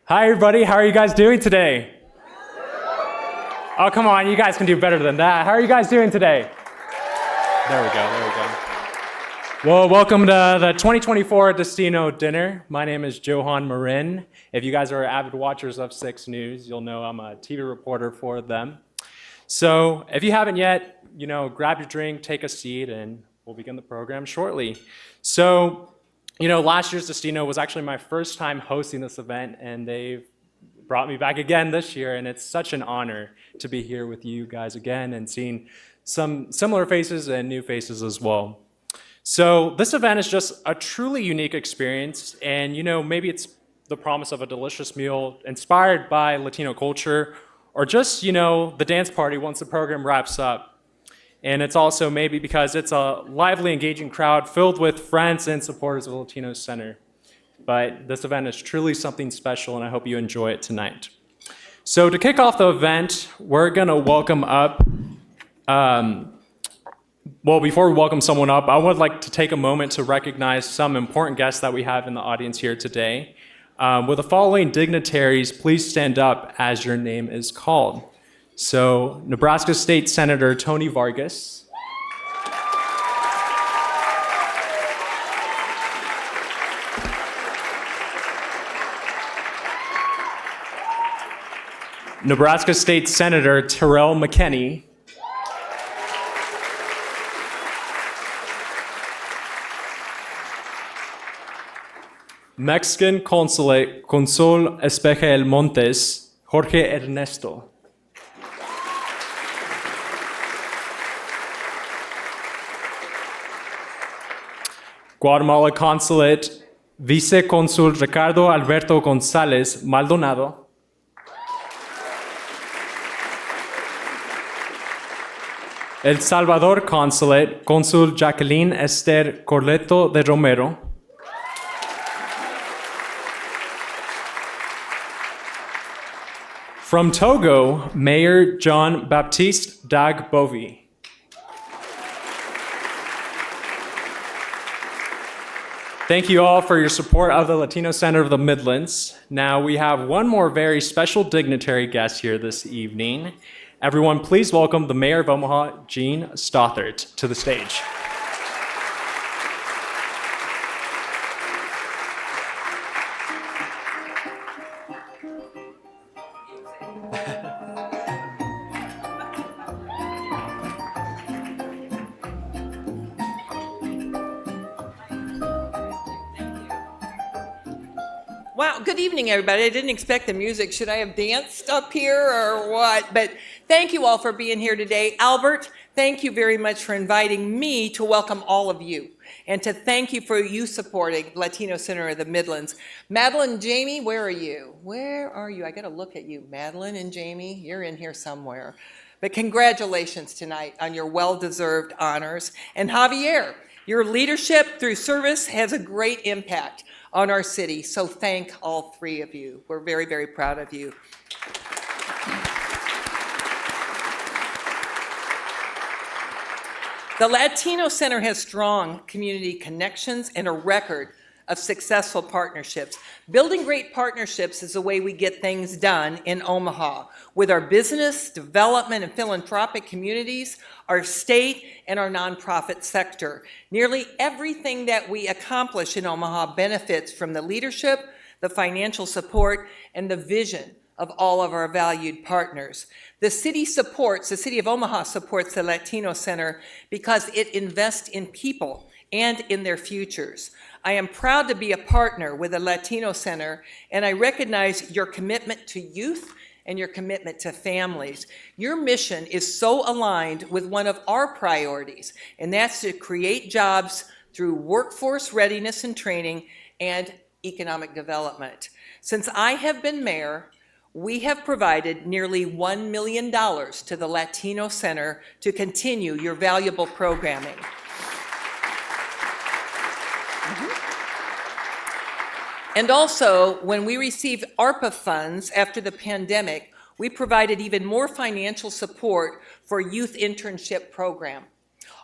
Hi everybody, how are you guys doing today? Oh, come on, you guys can do better than that. How are you guys doing today? There we go. Well, welcome to the 2024 Destino dinner. My name is Johan Marin. If you guys are avid watchers of 6 News, you'll know I'm a TV reporter for them. So if you haven't yet, grab your drink, take a seat, and we'll begin the program shortly. So, last year's Destino was actually my first time hosting this event, and they've brought me back again this year, and it's such an honor to be here with you guys again and seeing some similar faces and new faces as well. So this event is just a truly unique experience, and maybe it's the promise of a delicious meal inspired by Latino culture, or just, the dance party once the program wraps up. And it's also maybe because it's a lively, engaging crowd filled with friends and supporters of the Latino Center. But this event is truly something special, and I hope you enjoy it tonight. So to kick off the event, we're going to welcome up, before we welcome someone up, I would like to take a moment to recognize some important guests that we have in the audience here today. With the following dignitaries, please stand up as your name is called. So, Nebraska State Senator Tony Vargas. Nebraska State Senator Terrell McKinney. Mexican Consul Espejel Montes, Jorge Ernesto. Guatemala Consulate Vice Consul Ricardo Alberto González Maldonado. El Salvador Consulate Consul Jacqueline Esther Corleto de Romero. From Togo, Mayor John Baptiste Dag Bovy. Thank you all for your support of the Latino Center of the Midlands. Now we have one more very special dignitary guest here this evening. Everyone, please welcome the Mayor of Omaha, Gene Stothert, to the stage. Wow, good evening, everybody. I didn't expect the music. Should I have danced up here or what? But thank you all for being here today. Albert, thank you very much for inviting me to welcome all of you and to thank you for you supporting Latino Center of the Midlands. Madeline and Jaime, where are you? Where are you? I got to look at you. Madeline and Jaime, you're in here somewhere. But congratulations tonight on your well-deserved honors. And Javier, your leadership through service has a great impact on our city, so thank all 3 of you. We're very, very proud of you. The Latino Center has strong community connections and a record of successful partnerships. Building great partnerships is the way we get things done in Omaha with our business, development, and philanthropic communities, our state, and our nonprofit sector. Nearly everything that we accomplish in Omaha benefits from the leadership, the financial support, and the vision of all of our valued partners. The city of Omaha supports the Latino Center because it invests in people and in their futures. I am proud to be a partner with the Latino Center, and I recognize your commitment to youth and your commitment to families. Your mission is so aligned with one of our priorities, and that's to create jobs through workforce readiness and training and economic development. Since I have been mayor, we have provided nearly $1 million to the Latino Center to continue your valuable programming. And also, when we received ARPA funds after the pandemic, we provided even more financial support for youth internship program.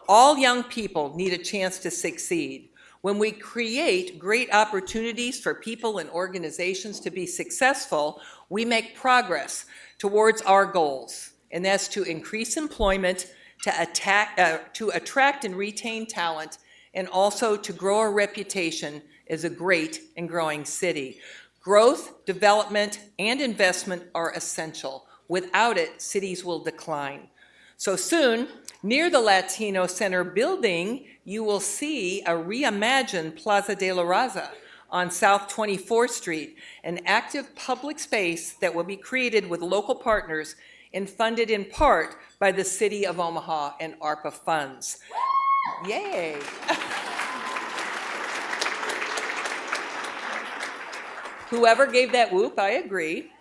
All young people need a chance to succeed. When we create great opportunities for people and organizations to be successful, we make progress towards our goals, and that's to increase employment, to attract and retain talent, and also to grow our reputation as a great and growing city. Growth, development, and investment are essential. Without it, cities will decline. So soon, near the Latino Center building, you will see a reimagined Plaza de la Raza on South 24th Street, an active public space that will be created with local partners and funded in part by the City of Omaha and ARPA funds. Yay! Whoever gave that whoop, I agree.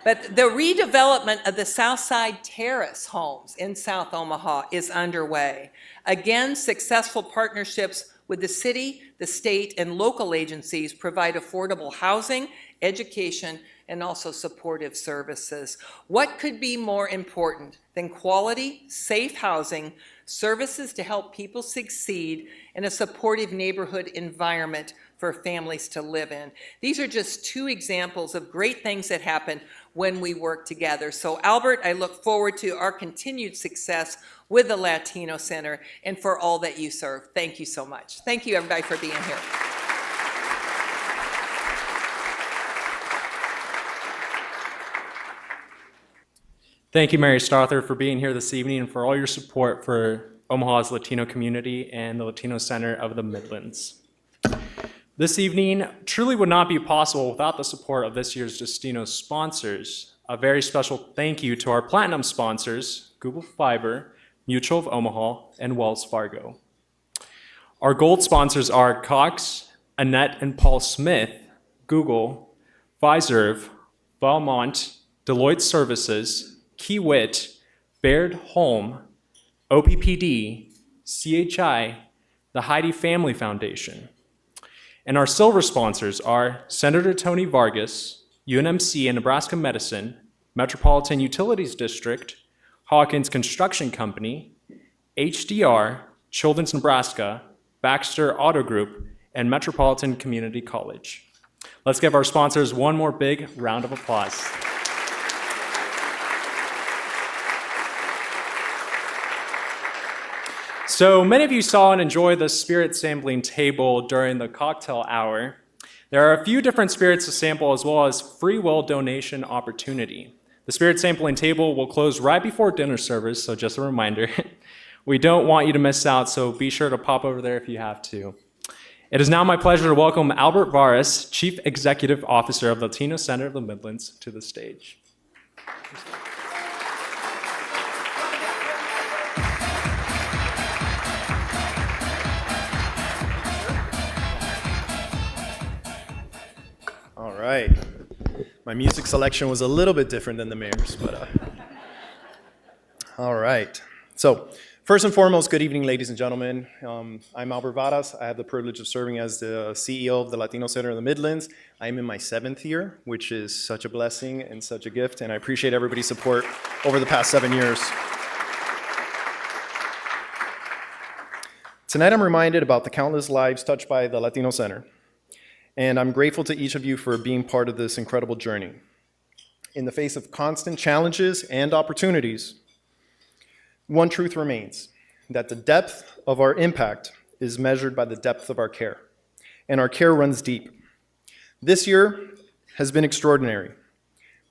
But the redevelopment of the Southside Terrace homes in South Omaha is underway. Again, successful partnerships with the city, the state, and local agencies provide affordable housing, education, and also supportive services. What could be more important than quality, safe housing, services to help people succeed, and a supportive neighborhood environment for families to live in? These are just two examples of great things that happen when we work together. So Albert, I look forward to our continued success with the Latino Center and for all that you serve. Thank you so much. Thank you everybody for being here. Thank you, Mary Stothert, for being here this evening and for all your support for Omaha's Latino community and the Latino Center of the Midlands. This evening truly would not be possible without the support of this year's Destino sponsors. A very special thank you to our platinum sponsors, Google Fiber, Mutual of Omaha, and Wells Fargo. Our gold sponsors are Cox, Annette and Paul Smith, Google, Fiserv, Valmont, Deloitte Services, Kiewit, Baird Home, OPPD, CHI, the Heidi Family Foundation. And our silver sponsors are Senator Tony Vargas, UNMC and Nebraska Medicine, Metropolitan Utilities District, Hawkins Construction Company, HDR, Children's Nebraska, Baxter Auto Group, and Metropolitan Community College. Let's give our sponsors one more big round of applause. So many of you saw and enjoyed the spirit sampling table during the cocktail hour. There are a few different spirits to sample as well as free will donation opportunity. The spirit sampling table will close right before dinner service, so just a reminder. We don't want you to miss out, so be sure to pop over there if you have to. It is now my pleasure to welcome Albert Varas, Chief Executive Officer of the Latino Center of the Midlands, to the stage. All right. My music selection was a little bit different than the mayor's, but all right. So first and foremost, good evening, ladies and gentlemen. I'm Albert Varas. I have the privilege of serving as the CEO of the Latino Center of the Midlands. I am in my 7th year, which is such a blessing and such a gift, and I appreciate everybody's support over the past 7 years. Tonight, I'm reminded about the countless lives touched by the Latino Center. And I'm grateful to each of you for being part of this incredible journey. In the face of constant challenges and opportunities, one truth remains, that the depth of our impact is measured by the depth of our care, and our care runs deep. This year has been extraordinary.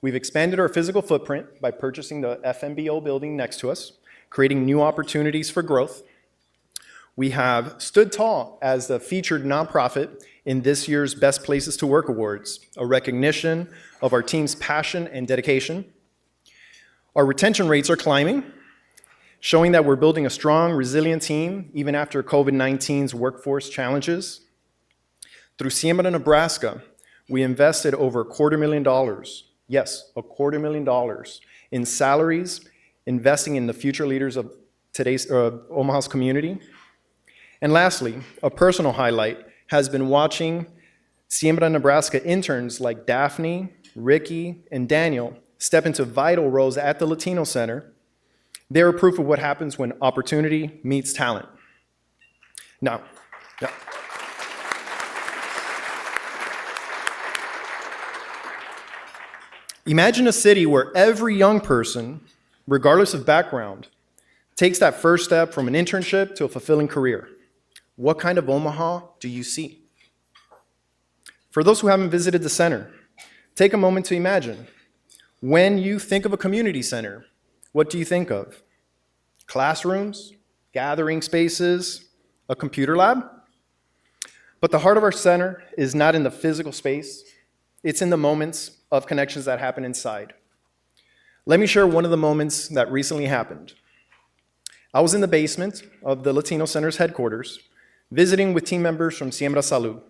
We've expanded our physical footprint by purchasing the FMBO building next to us, creating new opportunities for growth. We have stood tall as the featured nonprofit in this year's Best Places to Work Awards, a recognition of our team's passion and dedication. Our retention rates are climbing, showing that we're building a strong, resilient team even after COVID-19's workforce challenges. Through Siembra, Nebraska, we invested over $250,000, yes, $250,000 in salaries, investing in the future leaders of today's Omaha's community. And lastly, a personal highlight has been watching Siembra, Nebraska interns like Daphne, Ricky, and Daniel step into vital roles at the Latino Center. They're proof of what happens when opportunity meets talent. Now, Imagine a city where every young person, regardless of background, takes that first step from an internship to a fulfilling career. What kind of Omaha do you see? For those who haven't visited the center, take a moment to imagine. When you think of a community center, what do you think of? Classrooms, gathering spaces, a computer lab? But the heart of our center is not in the physical space, it's in the moments of connections that happen inside. Let me share one of the moments that recently happened. I was in the basement of the Latino Center's headquarters, visiting with team members from Siembra Salud,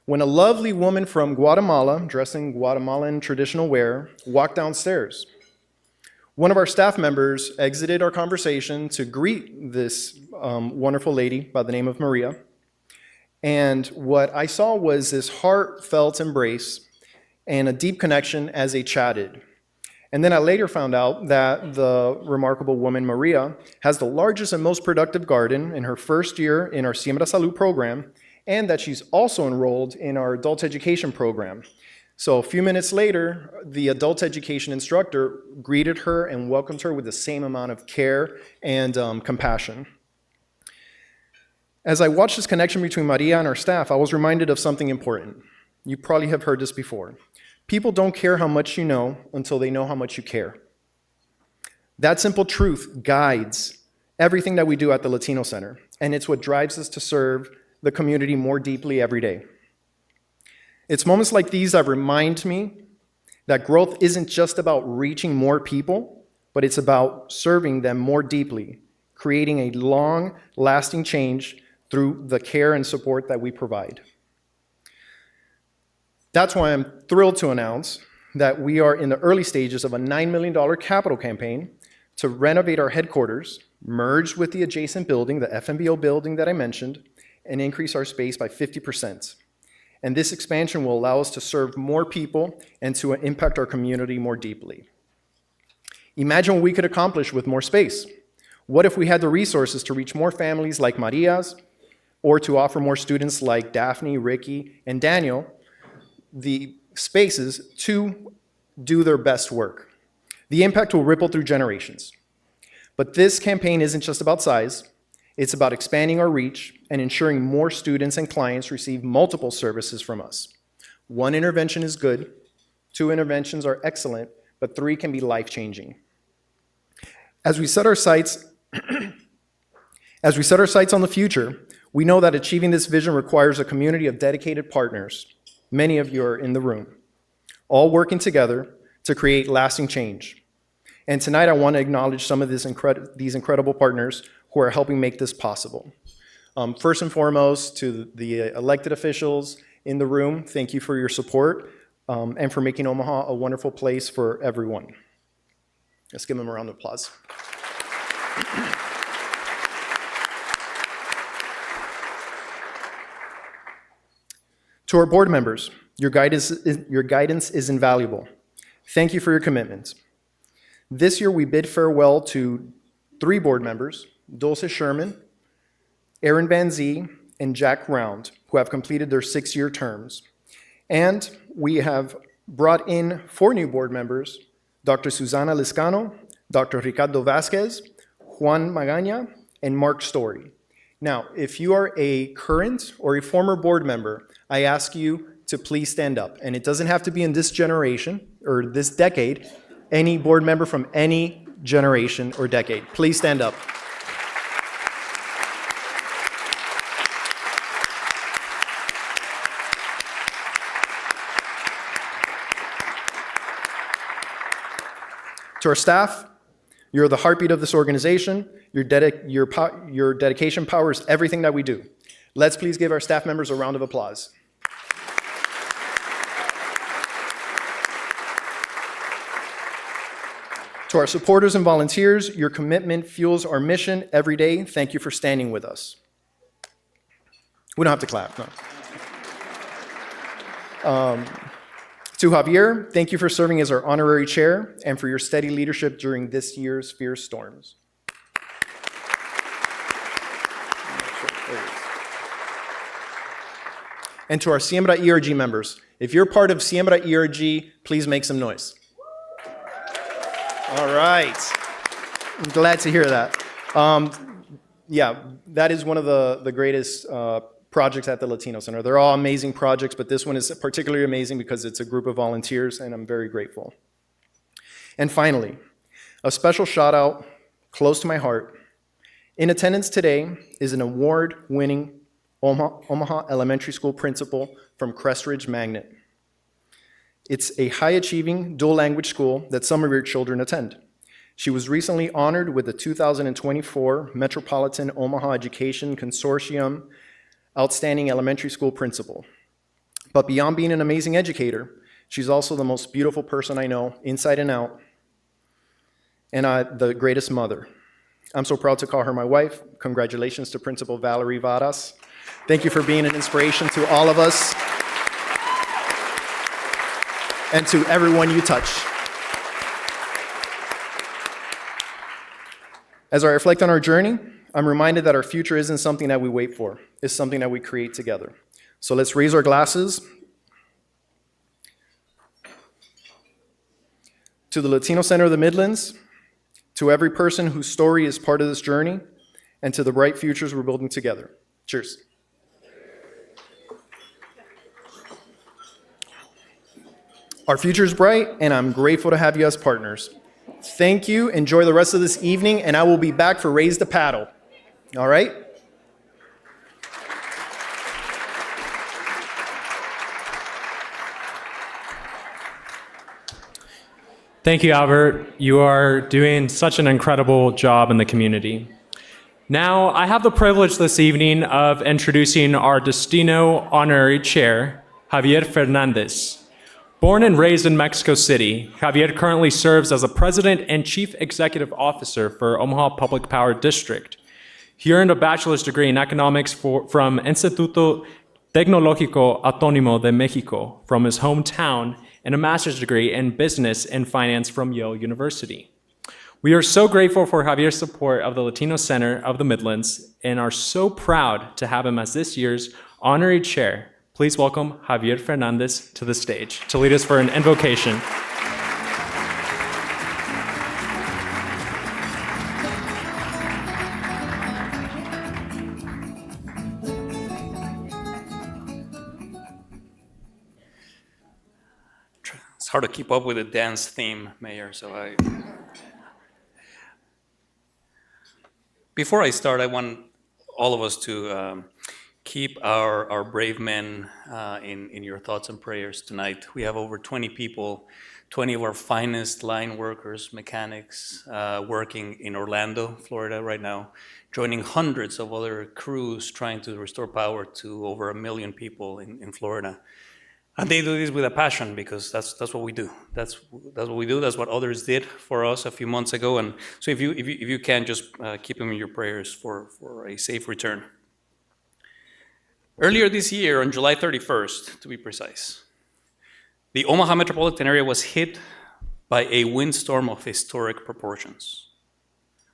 when a lovely woman from Guatemala, dressed in Guatemalan traditional wear, walked downstairs. One of our staff members exited our conversation to greet this wonderful lady by the name of Maria. And what I saw was this heartfelt embrace and a deep connection as they chatted. And then I later found out that the remarkable woman, Maria, has the largest and most productive garden in her first year in our Siembra Salud program, and that she's also enrolled in our adult education program. So a few minutes later, the adult education instructor greeted her and welcomed her with the same amount of care and compassion. As I watched this connection between Maria and our staff, I was reminded of something important. You probably have heard this before. People don't care how much you know until they know how much you care. That simple truth guides everything that we do at the Latino Center, and it's what drives us to serve the community more deeply every day. It's moments like these that remind me that growth isn't just about reaching more people, but it's about serving them more deeply, creating a long-lasting change through the care and support that we provide. That's why I'm thrilled to announce that we are in the early stages of a $9 million capital campaign to renovate our headquarters, merge with the adjacent building, the FMBO building that I mentioned, and increase our space by 50%. And this expansion will allow us to serve more people and to impact our community more deeply. Imagine what we could accomplish with more space. What if we had the resources to reach more families like Maria's, or to offer more students like Daphne, Ricky, and Daniel the spaces to do their best work? The impact will ripple through generations. But this campaign isn't just about size. It's about expanding our reach and ensuring more students and clients receive multiple services from us. One intervention is good, 2 interventions are excellent, but 3 can be life-changing. As we set our sights on the future, we know that achieving this vision requires a community of dedicated partners. Many of you are in the room, all working together to create lasting change. And tonight I want to acknowledge some of these incredible partners who are helping make this possible. First and foremost, to the elected officials in the room, thank you for your support and for making Omaha a wonderful place for everyone. Let's give them a round of applause. To our board members, your guidance is invaluable. Thank you for your commitment. This year we bid farewell to 3 board members, Dulce Sherman, Aaron Van Zee, and Jack Round, who have completed their 6-year terms. And we have brought in 4 new board members, Dr. Susana Liscano, Dr. Ricardo Vasquez, Juan Magaña, and Mark Story. Now, if you are a current or a former board member, I ask you to please stand up. And it doesn't have to be in this generation or this decade, any board member from any generation or decade. Please stand up. To our staff, you're the heartbeat of this organization. Your dedication powers everything that we do. Let's please give our staff members a round of applause. To our supporters and volunteers, your commitment fuels our mission every day. Thank you for standing with us. We don't have to clap, no. To Javier, thank you for serving as our honorary chair and for your steady leadership during this year's fierce storms. And to our Siembra ERG members, if you're part of Siembra ERG, please make some noise. All right. I'm glad to hear that. Yeah, that is one of the greatest projects at the Latino Center. They're all amazing projects, but this one is particularly amazing because it's a group of volunteers, and I'm very grateful. And finally, a special shout out close to my heart. In attendance today is an award-winning Omaha Elementary School principal from Crestridge Magnet. It's a high-achieving dual-language school that some of your children attend. She was recently honored with the 2024 Metropolitan Omaha Education Consortium Outstanding Elementary School Principal. But beyond being an amazing educator, she's also the most beautiful person I know, inside and out, and the greatest mother. I'm so proud to call her my wife. Congratulations to Principal Valerie Varas. Thank you for being an inspiration to all of us and to everyone you touch. As I reflect on our journey, I'm reminded that our future isn't something that we wait for. It's something that we create together. So let's raise our glasses to the Latino Center of the Midlands, to every person whose story is part of this journey, and to the bright futures we're building together. Cheers. Our future is bright, and I'm grateful to have you as partners. Thank you. Enjoy the rest of this evening, and I will be back for Raise the Paddle. All right? Thank you, Albert. You are doing such an incredible job in the community. Now, I have the privilege this evening of introducing our Destino Honorary Chair, Javier Fernandez. Born and raised in Mexico City, Javier currently serves as the President and Chief Executive Officer for Omaha Public Power District. He earned a bachelor's degree in economics from Instituto Tecnológico Autónomo de México from his hometown and a master's degree in business and finance from Yale University. We are so grateful for Javier's support of the Latino Center of the Midlands and are so proud to have him as this year's honorary chair. Please welcome Javier Fernandez to the stage to lead us for an invocation. It's hard to keep up with the dance theme, Mayor, Before I start, I want all of us to keep our brave men in your thoughts and prayers tonight. We have over 20 people, 20 of our finest line workers, mechanics, working in Orlando, Florida right now, joining hundreds of other crews trying to restore power to over 1 million people in Florida. And they do this with a passion because that's what we do. That's what we do. That's what others did for us a few months ago. And so if you can, just keep them in your prayers for a safe return. Earlier this year, on July 31st, to be precise, the Omaha metropolitan area was hit by a windstorm of historic proportions.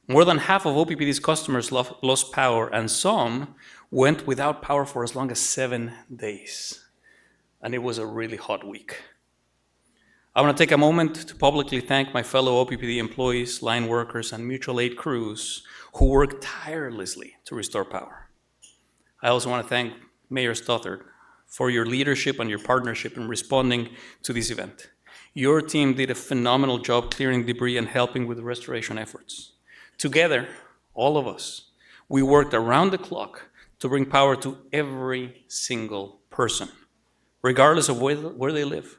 More than half of OPPD's customers lost power, and some went without power for as long as 7 days. And it was a really hot week. I want to take a moment to publicly thank my fellow OPPD employees, line workers, and mutual aid crews who worked tirelessly to restore power. I also want to thank Mayor Stothert for your leadership and your partnership in responding to this event. Your team did a phenomenal job clearing debris and helping with the restoration efforts. Together, all of us, we worked around the clock to bring power to every single person, regardless of where they live,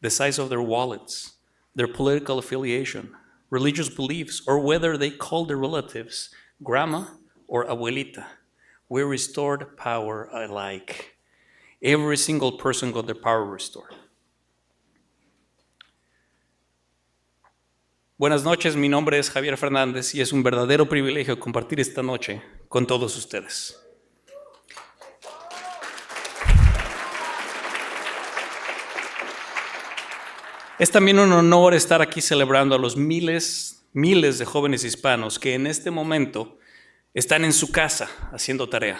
the size of their wallets, their political affiliation, religious beliefs, or whether they call their relatives grandma or abuelita. We restored power alike. Every single person got their power restored. Buenas noches, mi nombre es Javier Fernández y es un verdadero privilegio compartir esta noche con todos ustedes. Es también un honor estar aquí celebrando a los miles de jóvenes hispanos que en este momento están en su casa haciendo tarea.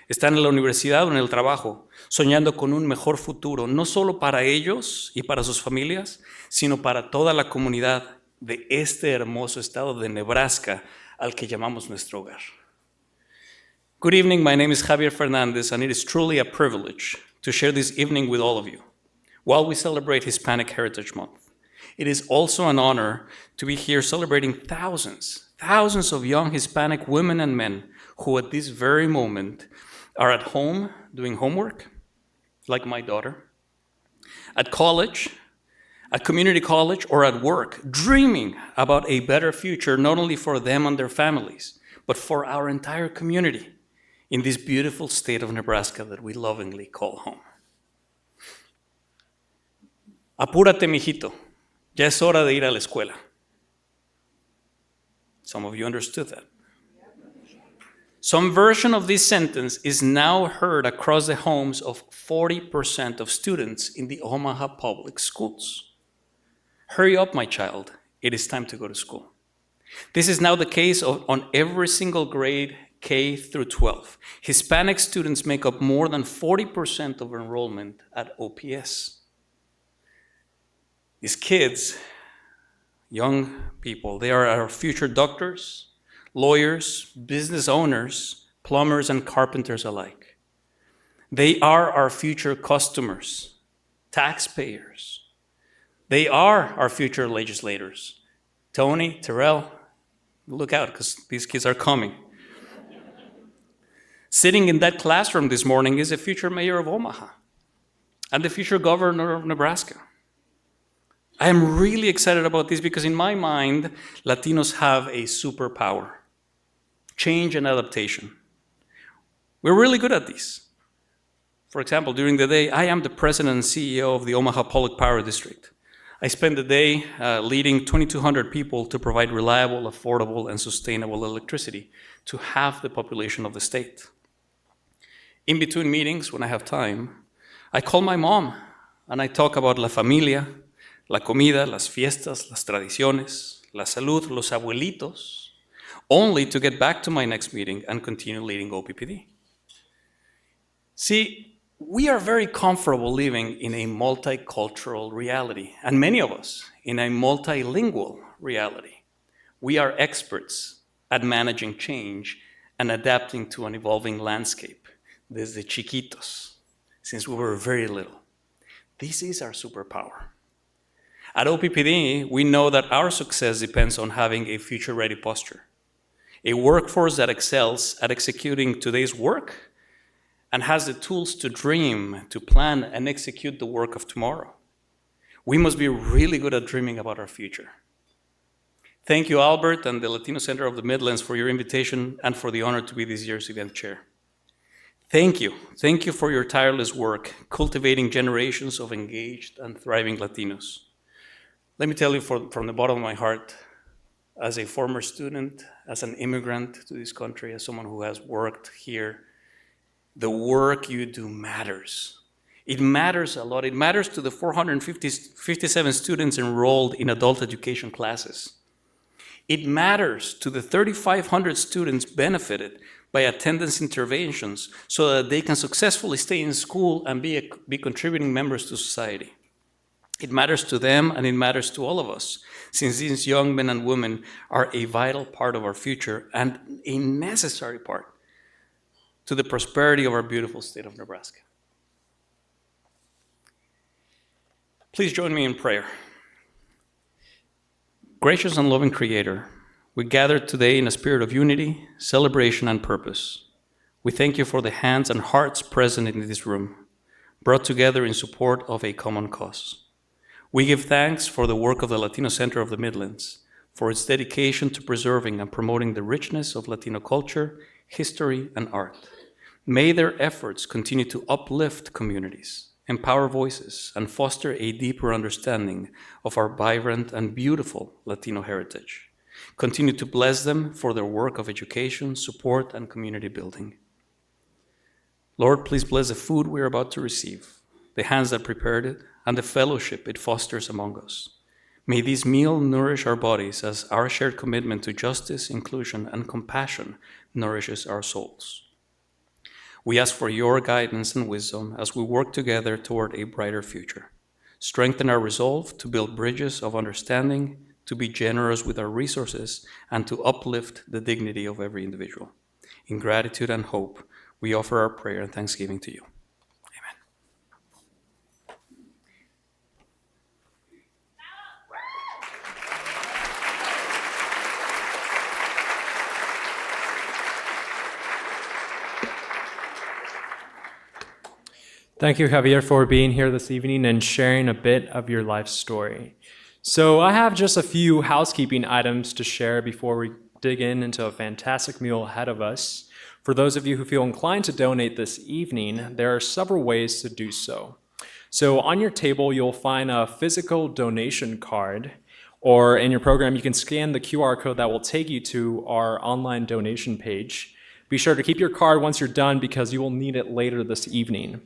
Están en la universidad o en el trabajo, soñando con un mejor futuro, no solo para ellos y para sus familias, sino para toda la comunidad de este hermoso estado de Nebraska al que llamamos nuestro hogar. Good evening, my name is Javier Fernandez, and it is truly a privilege to share this evening with all of you while we celebrate Hispanic Heritage Month. It is also an honor to be here celebrating thousands of young Hispanic women and men who at this very moment are at home doing homework, like my daughter, at college, at community college, or at work, dreaming about a better future, not only for them and their families, but for our entire community in this beautiful state of Nebraska that we lovingly call home. Apúrate, mijito. Ya es hora de ir a la escuela. Some of you understood that. Some version of this sentence is now heard across the homes of 40% of students in the Omaha public schools. Hurry up, my child. It is time to go to school. This is now the case on every single grade, K through 12. Hispanic students make up more than 40% of enrollment at OPS. These kids, young people, they are our future doctors, lawyers, business owners, plumbers, and carpenters alike. They are our future customers, taxpayers. They are our future legislators. Tony, Terrell, look out, because these kids are coming. Sitting in that classroom this morning is the future mayor of Omaha and the future governor of Nebraska. I am really excited about this because in my mind, Latinos have a superpower: change and adaptation. We're really good at this. For example, during the day, I am the president and CEO of the Omaha Public Power District. I spend the day leading 2,200 people to provide reliable, affordable, and sustainable electricity to half the population of the state. In between meetings, when I have time, I call my mom and I talk about la familia, la comida, las fiestas, las tradiciones, la salud, los abuelitos, only to get back to my next meeting and continue leading OPPD. See, we are very comfortable living in a multicultural reality, and many of us in a multilingual reality. We are experts at managing change and adapting to an evolving landscape, desde chiquitos, since we were very little. This is our superpower. At OPPD, we know that our success depends on having a future-ready posture, a workforce that excels at executing today's work and has the tools to dream, to plan, and execute the work of tomorrow. We must be really good at dreaming about our future. Thank you, Albert, and the Latino Center of the Midlands for your invitation and for the honor to be this year's event chair. Thank you. Thank you for your tireless work, cultivating generations of engaged and thriving Latinos. Let me tell you from the bottom of my heart, as a former student, as an immigrant to this country, as someone who has worked here, the work you do matters. It matters a lot. It matters to the 457 students enrolled in adult education classes. It matters to the 3,500 students benefited by attendance interventions so that they can successfully stay in school and be contributing members to society. It matters to them and it matters to all of us, since these young men and women are a vital part of our future and a necessary part to the prosperity of our beautiful state of Nebraska. Please join me in prayer. Gracious and loving Creator, we gather today in a spirit of unity, celebration, and purpose. We thank you for the hands and hearts present in this room, brought together in support of a common cause. We give thanks for the work of the Latino Center of the Midlands, for its dedication to preserving and promoting the richness of Latino culture, history, and art. May their efforts continue to uplift communities, empower voices, and foster a deeper understanding of our vibrant and beautiful Latino heritage. Continue to bless them for their work of education, support, and community building. Lord, please bless the food we are about to receive, the hands that prepared it, and the fellowship it fosters among us. May this meal nourish our bodies as our shared commitment to justice, inclusion, and compassion nourishes our souls. We ask for your guidance and wisdom as we work together toward a brighter future. Strengthen our resolve to build bridges of understanding, to be generous with our resources, and to uplift the dignity of every individual. In gratitude and hope, we offer our prayer and thanksgiving to you. Thank you, Javier, for being here this evening and sharing a bit of your life story. So I have just a few housekeeping items to share before we dig into a fantastic meal ahead of us. For those of you who feel inclined to donate this evening, there are several ways to do so. So on your table, you'll find a physical donation card, or in your program, you can scan the QR code that will take you to our online donation page. Be sure to keep your card once you're done because you will need it later this evening.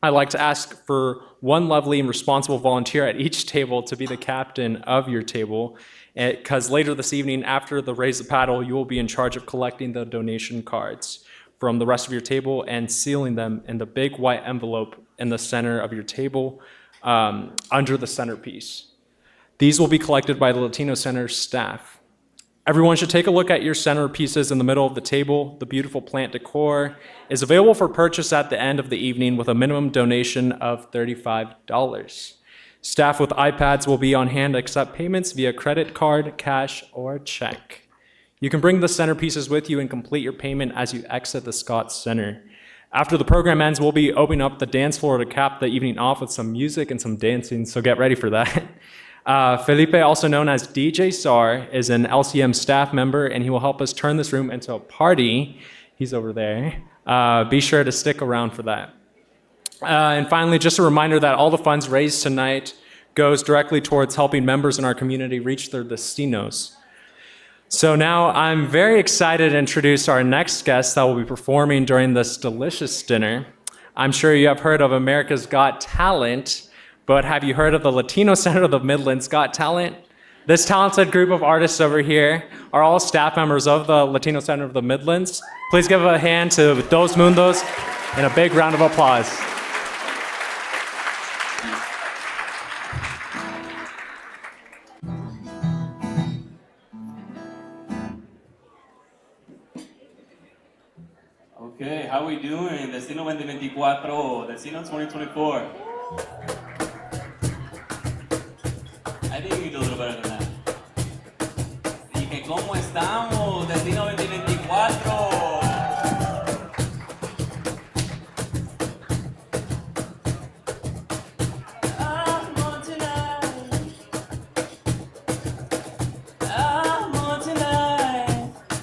I'd like to ask for one lovely and responsible volunteer at each table to be the captain of your table, because later this evening, after the Raise the Paddle, you will be in charge of collecting the donation cards from the rest of your table and sealing them in the big white envelope in the center of your table under the centerpiece. These will be collected by the Latino Center staff. Everyone should take a look at your centerpieces in the middle of the table. The beautiful plant decor is available for purchase at the end of the evening with a minimum donation of $35. Staff with iPads will be on hand to accept payments via credit card, cash, or check. You can bring the centerpieces with you and complete your payment as you exit the Scott Center. After the program ends, we'll be opening up the dance floor to cap the evening off with some music and some dancing, so get ready for that. Felipe, also known as DJ Sar, is an LCM staff member, and he will help us turn this room into a party. He's over there. Be sure to stick around for that. And finally, just a reminder that all the funds raised tonight goes directly towards helping members in our community reach their destinos. So now I'm very excited to introduce our next guest that will be performing during this delicious dinner. I'm sure you have heard of America's Got Talent, but have you heard of the Latino Center of the Midlands Got Talent? This talented group of artists over here are all staff members of the Latino Center of the Midlands. Please give a hand to Dos Mundos and a big round of applause. Okay, how are we doing? Destino 2024, Destino 2024. I think we can do a little better than that. Dije, ¿cómo estamos? Destino 2024.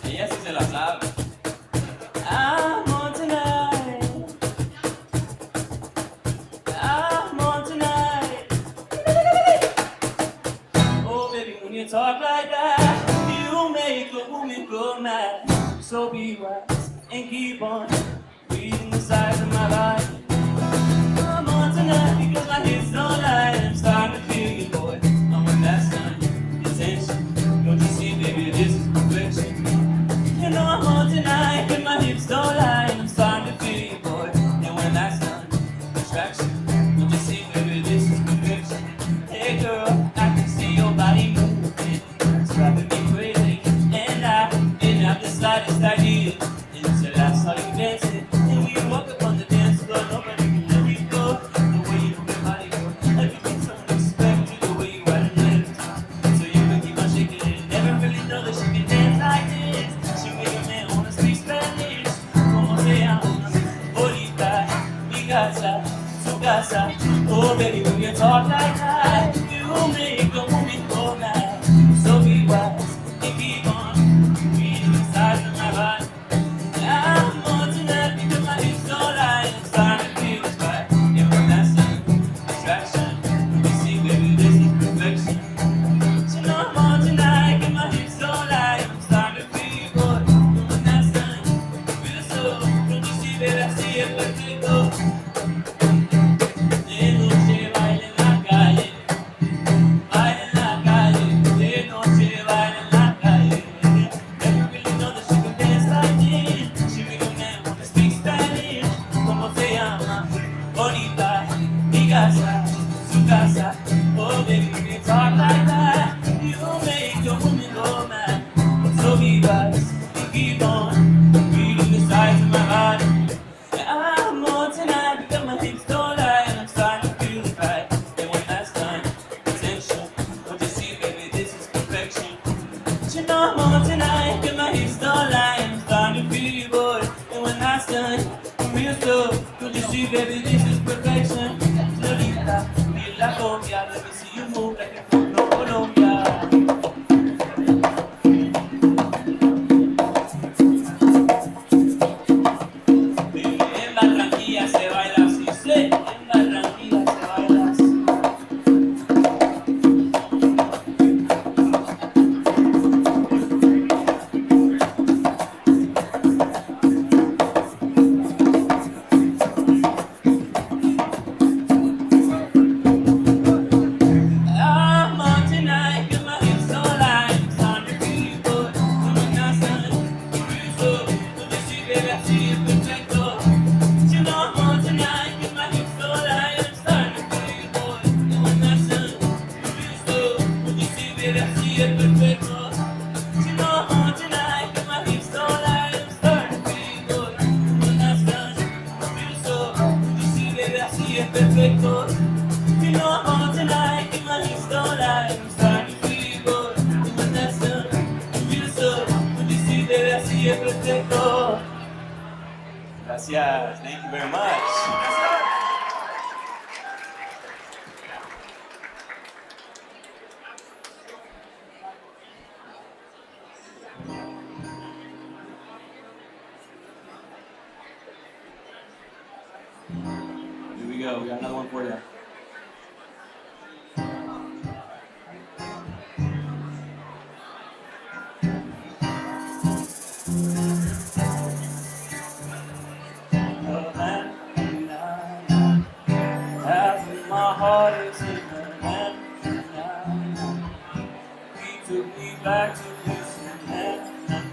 Ella sí se la sabe. Talk like that, you make a woman go mad. So be wise and keep on reading the size of my life. I'm on tonight because my hips don't lie. I'm starting to feel you, boy. And when that's done, attention. Don't you see, baby, this is perfection. You know I'm on tonight and my hips don't lie. I'm starting to feel you, boy. And when that's done, distraction. Don't you see, baby, this is perfection. Hey girl, I can see your body move. Driving me crazy, and I didn't have the slightest idea until I saw you dancing. And we walk up on the dance floor, nobody can let me go. The way you move your body, go, everything's so unexpected. The way you ride and let it down, so you can keep on shaking it. Never really know that she can dance like this. She make a man wanna speak Spanish. Como se llama? Bonita, mi casa, su casa. Oh baby, when you talk like that, you make When you talk like that, you make a woman go mad. So be wise and keep on reading the sides of my body. I'm on tonight because my hips don't lie, and I'm starting to feel the fight. And one last time, attention. Don't you see, baby, this is perfection. But you know I'm on tonight because my hips don't lie, and I'm starting to feel you, boy. And one last time, I'm real slow. Don't you see, baby, this is perfection. Lolita, feel la cumbia. Let me see you move like a from Colombia. En Barranquilla se baila así, sí, en Barranquilla se baila así. I'm on tonight, 'cause my hips don't lie. I'm starting to feel you, boy. Come on now, son, real slow. Don't you see, baby, I see it perfecto. You know I'm on tonight, 'cause my hips don't lie. I'm starting to feel you, boy. Come on now, son, real slow. Don't you see, baby, I see it perfecto. You know I'm on tonight, 'cause my hips don't lie. I'm starting to feel you, boy. Come on now, son, real slow. Don't you see, baby, I see it perfecto. You know I'm on tonight, and my hips don't lie. I'm starting to feel you, boy. Come on now, son, real slow. Don't you see, baby, I see it perfecto. Gracias. Thank you very much. Here we go. We got another one for you. Half my heart is in her hand now. He took me back to this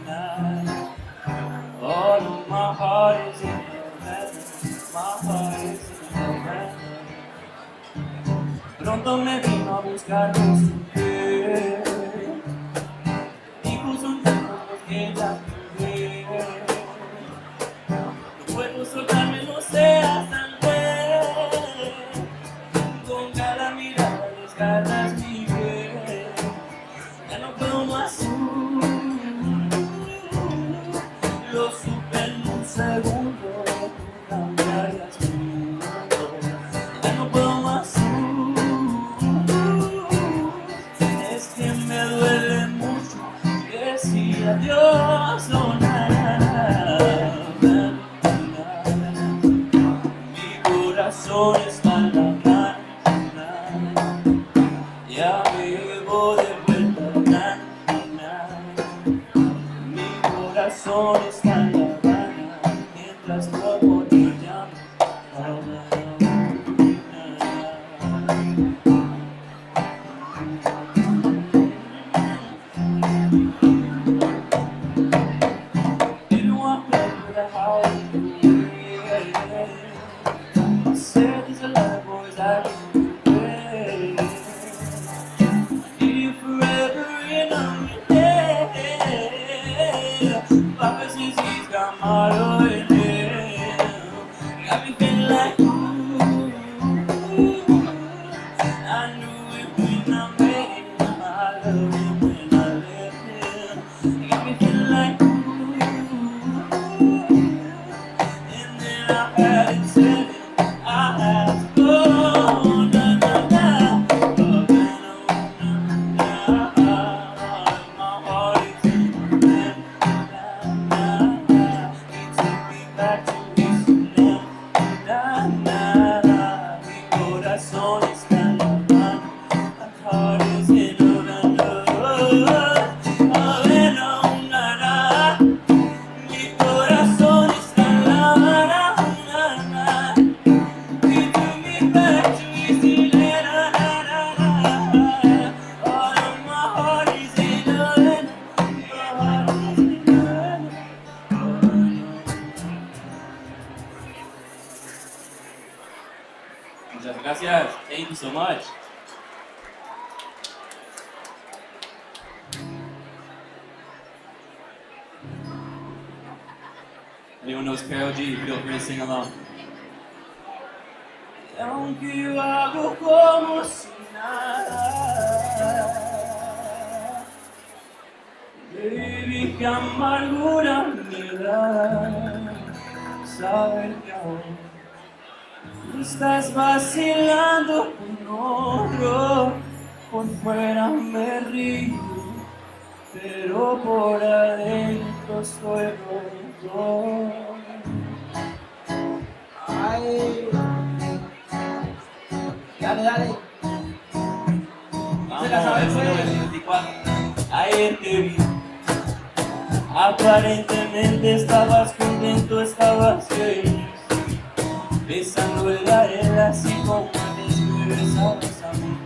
land. All of my heart is in her hand. My heart is in her hand. Pronto me vino a buscar con su piel. Y puso un tiempo porque ella me ve. No puedo soltarme, no seas tan cruel. Con cada mirada descargas mi piel. Ya no puedo más. Lo supe en un segundo. Tú cambiarías mi mundo. Ya no puedo más. Es que me duele mucho decir adiós o nada. Mi corazón está en la Habana. Ya me llevo de vuelta. Mi corazón está en la Habana. Mientras como te llamo. Didn't want to play the house. I said there's a lot of boys I can play. I need you forever and on your head. Papa says he's got motto in him. Got me feeling like I knew it when I met him. I loved him when I left him. Got me feeling like and then I had it said I had to go. Na, na, na. Oh, na, na, na. My heart is in the land. Na, na, na. He took me back to his land. Na, na, na. Mi corazón está en la mano. My heart is in the land. Anyone knows Carol G, feel free to sing along. Y aunque yo hago como si nada, baby, qué amargura me da saber que aún estás vacilando con otro. Por fuera me río, pero por adentro estoy roto. Ay, dale. Se la sabe, 1924. Ayer te vi, aparentemente estabas contento, estabas feliz, besando el arena así como antes me besabas a mí.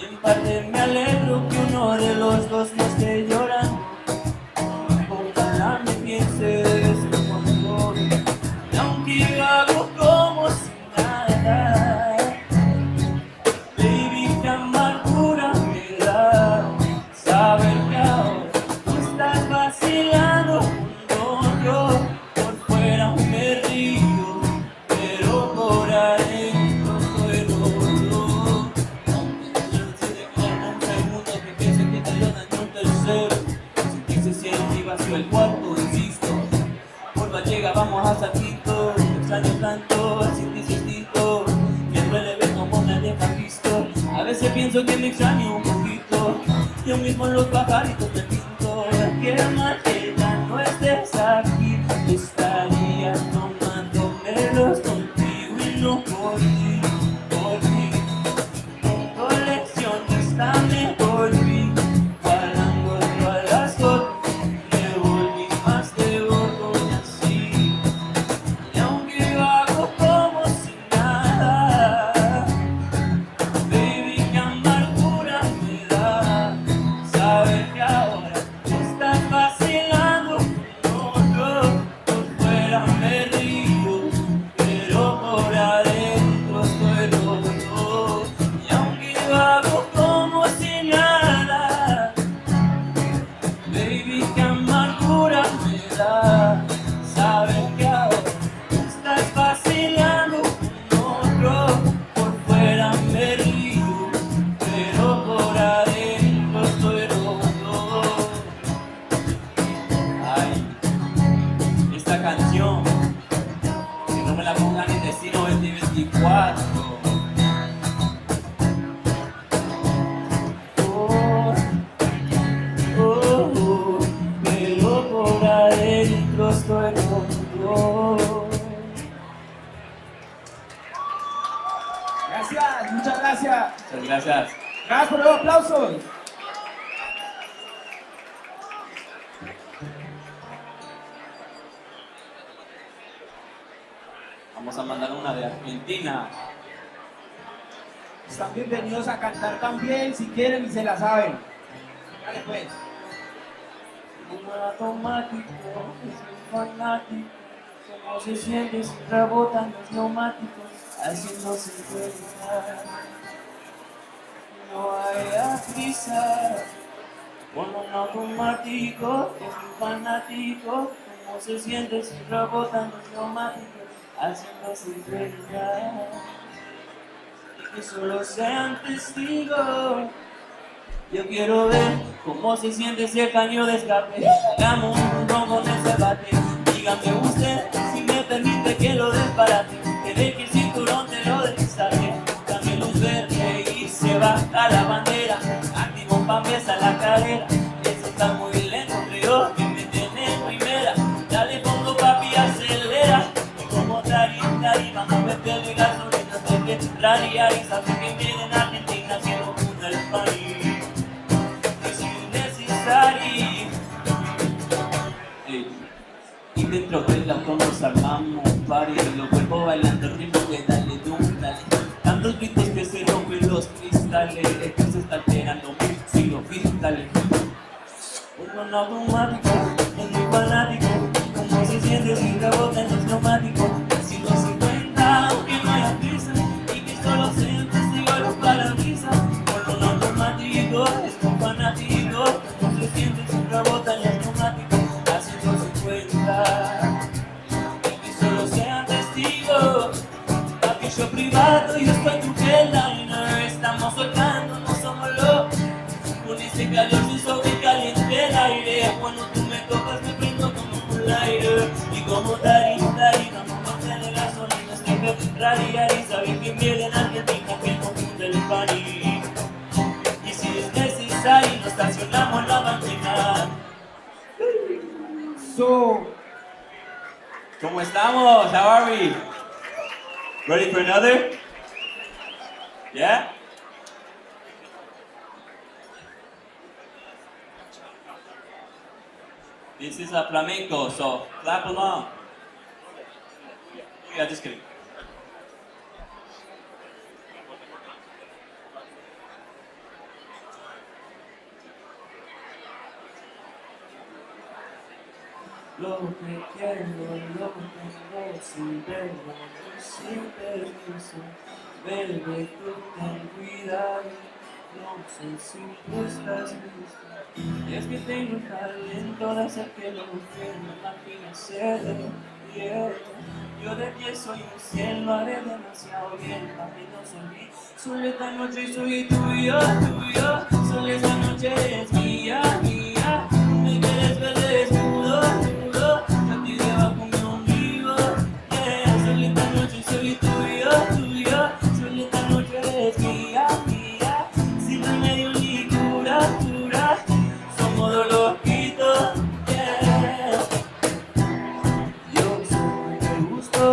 En parte me alegro que uno de los dos no esté llorando. Ojalá me piense de esto cuando y aunque yo hago como si nada, baby, qué amargura me da saber que ahora tú estás vacilando con otro. Por fuera me río, pero por adentro estoy roto. Un segundo que piense que te ayudan en un tercero. Si se siente vacío el cuarto, insisto. Porfa llega, vamos a Saltito. Extraño tanto, así te insistito. Me duele ver cómo me dejas visto. A veces pienso que me extraño un poquito. Yo mismo en los pajaritos me pinto. Que más que ya no estés aquí, estaría tomándomelos contigo y no por ti, por ti. Tu colección está mejor, vi, parando todas las cosas. Me volví más devoto y así. Y aunque yo hago como si nada, baby, qué amargura me da saber que ahora estás vacilando con otro. Por fuera me río, pero por adentro estoy roto. Y aunque yo hago como si nada, baby, qué amargura me da saber que ahora estás vacilando con otro. Por fuera me río, pero por adentro estoy roto. Ay, esta canción, que no me la pongan en Destino 2024. Pero por adentro estoy roto. Gracias, muchas gracias. Muchas gracias. Gracias por los aplausos. Vamos a mandar una de Argentina. Están bienvenidos a cantar también si quieren y se la saben. Dale pues. Un automático, es un fanático. Cómo se siente si rebotan los neumáticos, haciéndose cuenta. No haya prisa. Con un automático, es un fanático. Cómo se siente si rebotan los neumáticos, haciéndose cuenta. Y que solo sean testigos. Yo quiero ver cómo se siente si el caño de escape. Hagamos un ron con ese bate. Dígame usted si me permite que lo desbarate. Que deje el cinturón, te lo desarme. Dame luz verde y se baja la bandera. Activo pa' empezar la carrera. Eso está muy lento, creo que me tiene en primera. Dale fondo papi, acelera. Y como tari, vamos a meterle gasolina. Hasta que raria y sabe que viene en Argentina. Quiero fundar el país. Y dentro del auto nos armamos un party, los cuerpos bailando el ritmo que dale, dale. Tantos gritos que se rompen los cristales, esto se está alterando mil siglos cristales. Un automático, es muy fanático, como se siente si rebota en los neumáticos. Así los 50, aunque no haya prisa, y que solo sean testigos los parabrisas. Un automático, es muy fanático, como se siente si rebota en los neumáticos. Haciendo 50. pegando, no somos locos. Con ese calor se sobrecaliente el aire. Cuando tú me tocas me prendo como un aire. Y como Dari, vamos a tener gasolina. Estoy Ferrari, sabes que miel en Argentina que no funde el país. Y si es necesario nos estacionamos en la banquina. ¿Cómo estamos? How are we? Ready for another? Yeah? This is a flamenco, so clap along. Yeah, just kidding. Lo que quiero, lo que tengo, sin verlo, sin permiso. Bebé, tú ten cuidado, no sé si tú estás listo. Es que tengo el talento de hacer que lo que no imaginas ser. Yeah. Yo de 10 soy un 100, lo haré demasiado bien, para mí no soy mí. Solo esta noche soy tuyo, solo esta noche es mía, mía. Me quieres ver desnudo, nudo, yo te llevo conmigo, yeah. Solo esta noche soy tuyo, solo esta noche es mía, mía. Sin remedio ni cura, somos dos loquitos, yeah. Yo soy de gusto,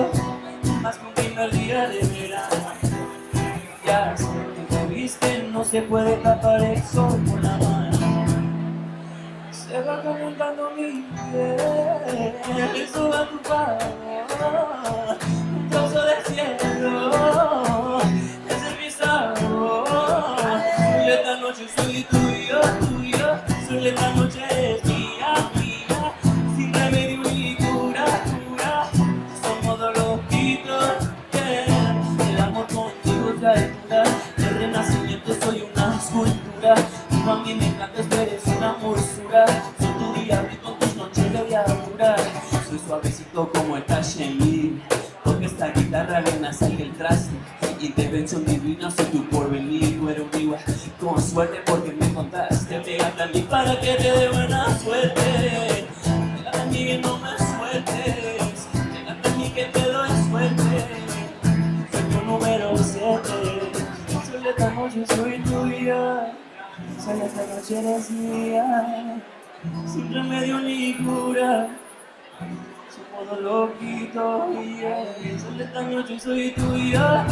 más que un primer día de verano. Ya sé que te viste, no se puede tapar el sol por la mano. Se va calentando mi piel, eso va a tu favor. Un trozo de cielo, ese es mi sabor. Solo esta noche soy tuyo, solo esta noche es mía, mía. Sin remedio ni cura, somos dos loquitos, yeah. El amor contigo es la altura, el renacimiento soy una escultura. Tú a mí me encantas, pero eres una morsura. Soy tu diablo y con tus noches de diablura. Soy suavecito como el cachemir, porque esta guitarra arena sale el traste. Intervención divina, soy tu porvenir. Tú eres un igual con suerte porque me contaste. Pégate a mí para que te dé buena suerte. Pégate a mí que no me sueltes. Pégate a mí que te doy suerte. Soy tu número 7. Solo esta noche soy tuya, solo esta noche eres mía. Sin remedio ni cura, somos dos loquitos, yeah. Solo esta noche soy tuya,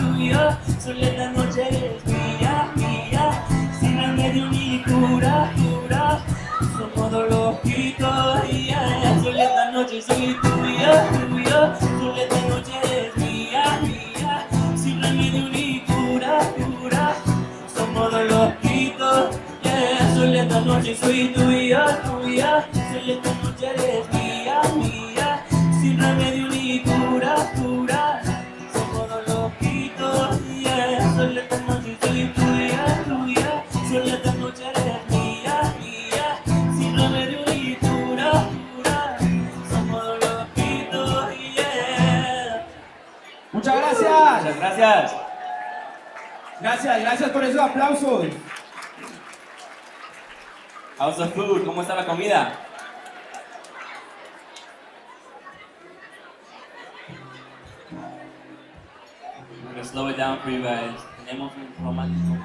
solo esta noche eres mía, mía. Sin remedio ni cura, somos dos loquitos, yeah. Solo esta noche soy tuya, solo esta noche eres mía, mía. Sin remedio ni cura, somos dos loquitos, yeah. Solo esta noche soy tuya, solo esta noche eres mía, mía. Sin remedio ni cura, somos dos loquitos, yeah. Solo esta noche soy tuya, solo esta noche eres mía, mía. Sin remedio ni cura, somos dos loquitos, yeah. Muchas gracias. Muchas gracias. Gracias por esos aplausos. How's the food? ¿Cómo está la comida? I'm gonna slow it down for you guys. Tenemos un romántico.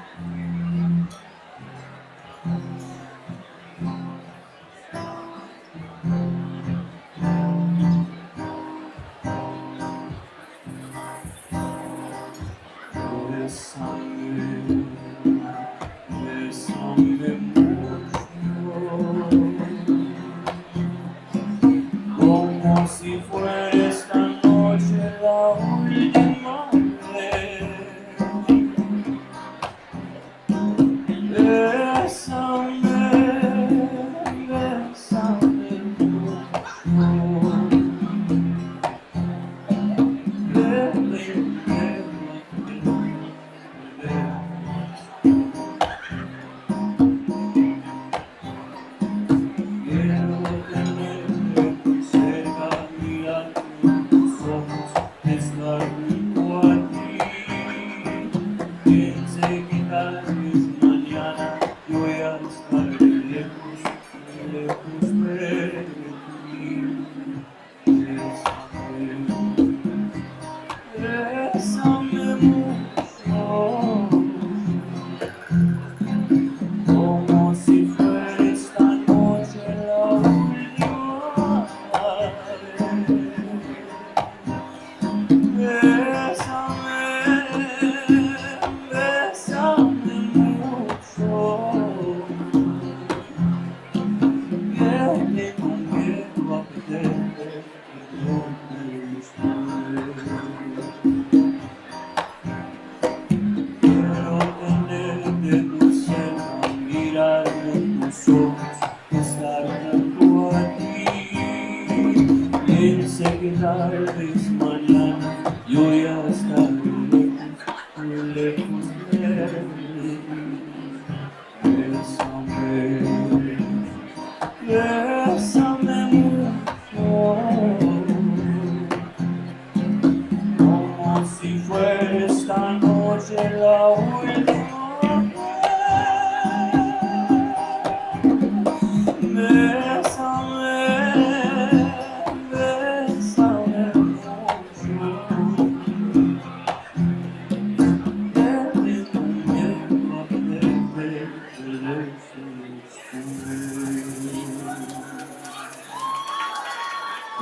Como si fuera esta noche la última vez.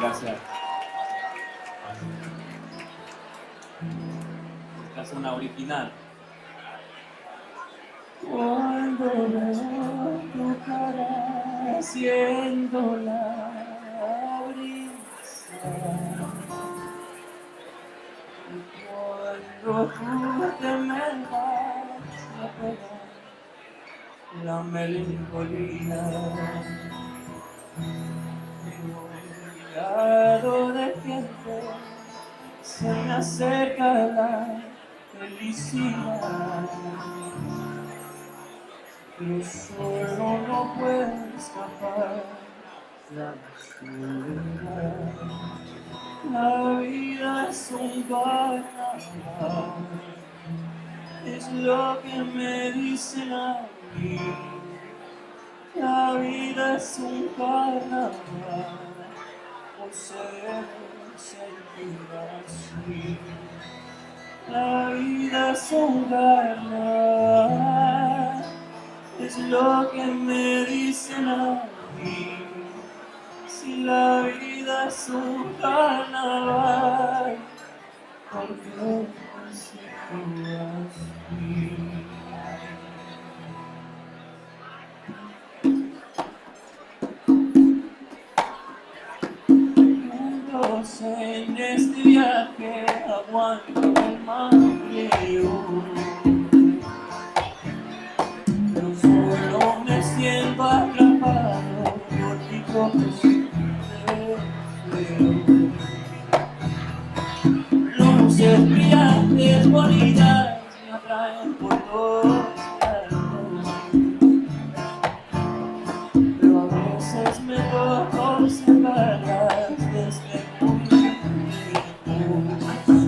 Gracias. Esta es una original. Cuando veo tu cara haciendo la brisa, y cuando tú te me vas a pegar la melancolía, rodeado de gente se me acerca la felicidad. Pero solo no puedo escapar la oscuridad. La vida es un carnaval, es lo que me dicen a mí. La vida es un carnaval, por ser sentida así. La vida es un carnaval, es lo que me dicen a mí. Si la vida es un carnaval, ¿por qué me siento así? Juntos en este viaje aguanto el mareo, pero solo me siento atrapado por mi corazón de deseo. Luces brillantes, bonitas, me atraen por todos lados, pero a veces me toca observarlas desde muy lejos.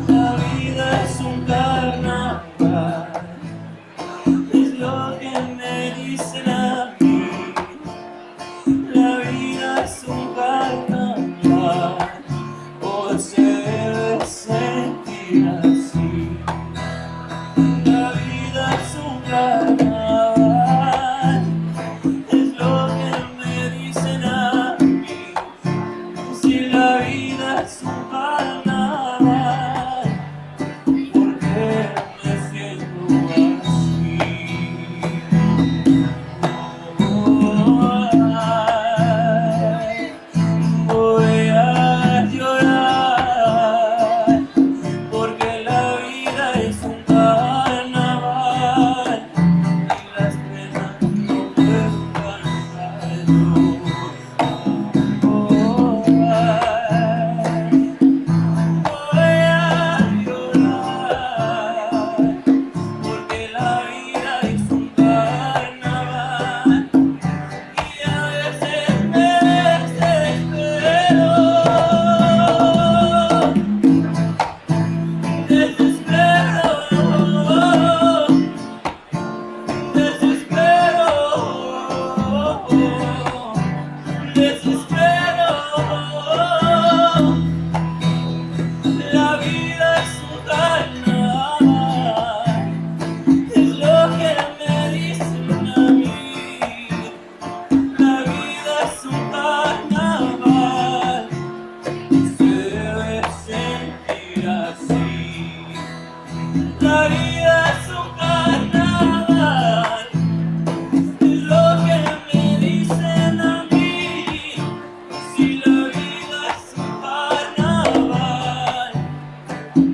La vida es un carnaval, es lo que me dicen a mí. La vida es un carnaval, o se debe sentir así. La vida es un carnaval, es lo que me dicen a mí. Si la vida es un carnaval, ¿por qué me siento así? Voy a llorar, porque la vida es un carnaval y las penas no pueden cantarlo. Voy a llorar, porque la vida es un carnaval y a veces me desespero. Desespero. La vida es un carnaval, es lo que me dicen a mí. La vida es un carnaval, se debe sentir así. La vida es un carnaval, es lo que me dicen a mí. Si la vida es un carnaval,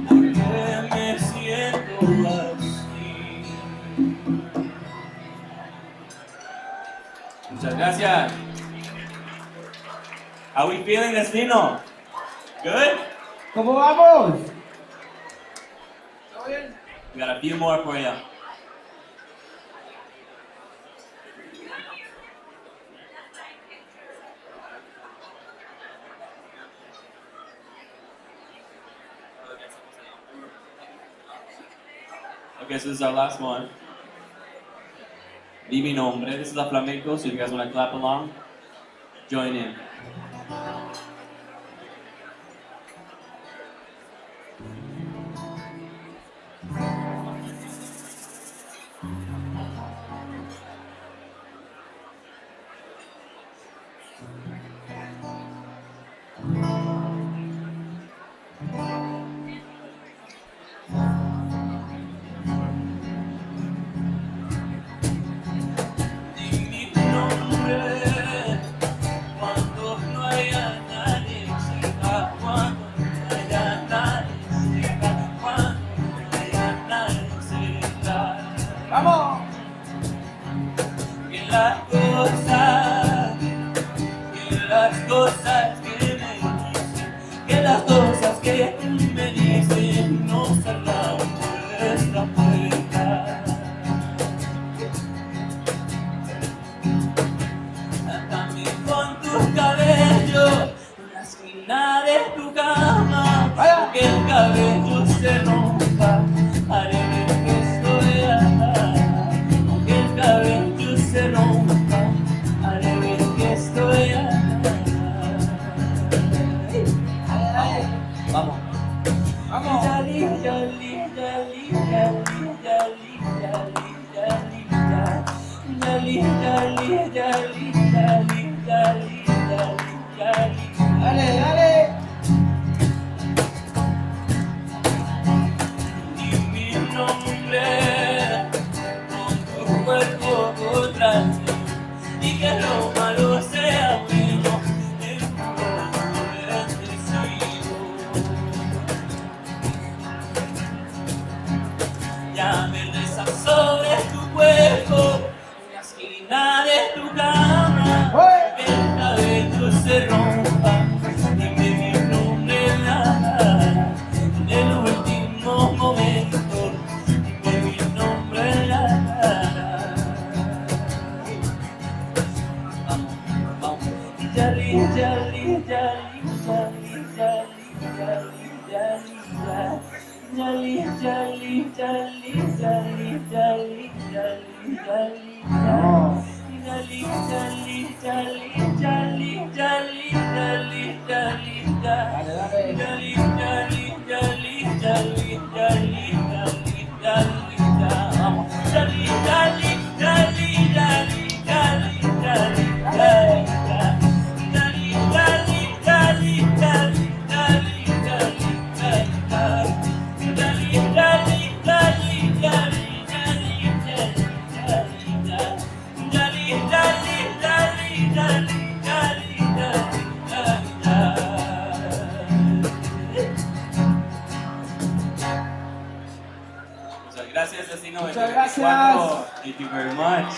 ¿por qué me siento así? Muchas gracias. How we feeling, Destino? Good? ¿Cómo vamos? We got a few more for you. Okay, so this is our last one. Di mi nombre. This is a flamenco, so if you guys want to clap along, join in. las cosas que las cosas que me dicen no salgan por esta puerta. También con tus cabellos, la esquina de tu cama, que el cabello se rompa, haré ver que estoy acá. Que el cabello se rompa, haré ver que estoy acá. Vamos. Vamos. Yali, yali, yali, yali, yali, yali, yali, yali, yali, yali, yali, yali, yali, yali. Dale, dale. Y mi nombre con tu cuerpo contra mí, y que lo malo sea bueno, el mundo bendecido. Ya me rezas sobre tu cuerpo, en la esquina de tu cama, que el cabello se rompa. Dime mi nombre en el último momento. Dime mi nombre Vamos, vamos. Yali, yali, yali, yali, yali, yali, yali, yali, yali, yali, yali, yali, yali, yali, yali. Yali, yali, yali, yali, yali, yali, yali, yali, yali, yali, yali, yali, yali, vamos. Yali, yali, yali, yali, yali, yali, yali, yali, yali, yali, yali, yali, Gracias, Destino. Muchas gracias. Thank you very much.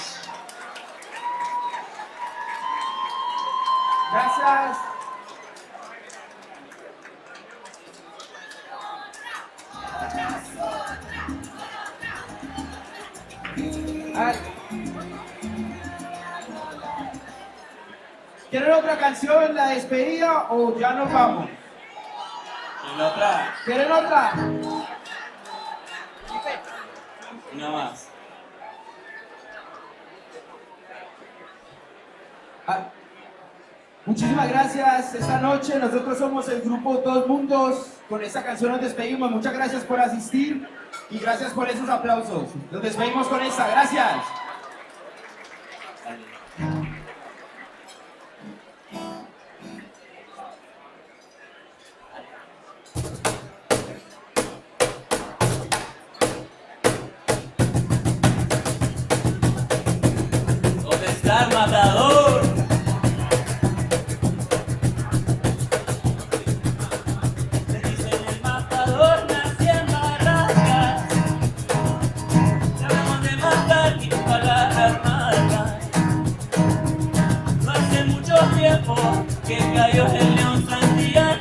Gracias. ¿Quieren otra canción, la despedida, o ya nos vamos? ¿Quieren otra? ¿Quieren otra? Una más. Muchísimas gracias. Esta noche nosotros somos el grupo Dos Mundos. Con esta canción nos despedimos. Muchas gracias por asistir y gracias por esos aplausos. Nos despedimos con esta. Gracias. ¿Dónde está el matador? Le dicen el matador, nació en Varas. Sabemos de matar y palabras malas. No hace mucho tiempo que cayó el león Santillán.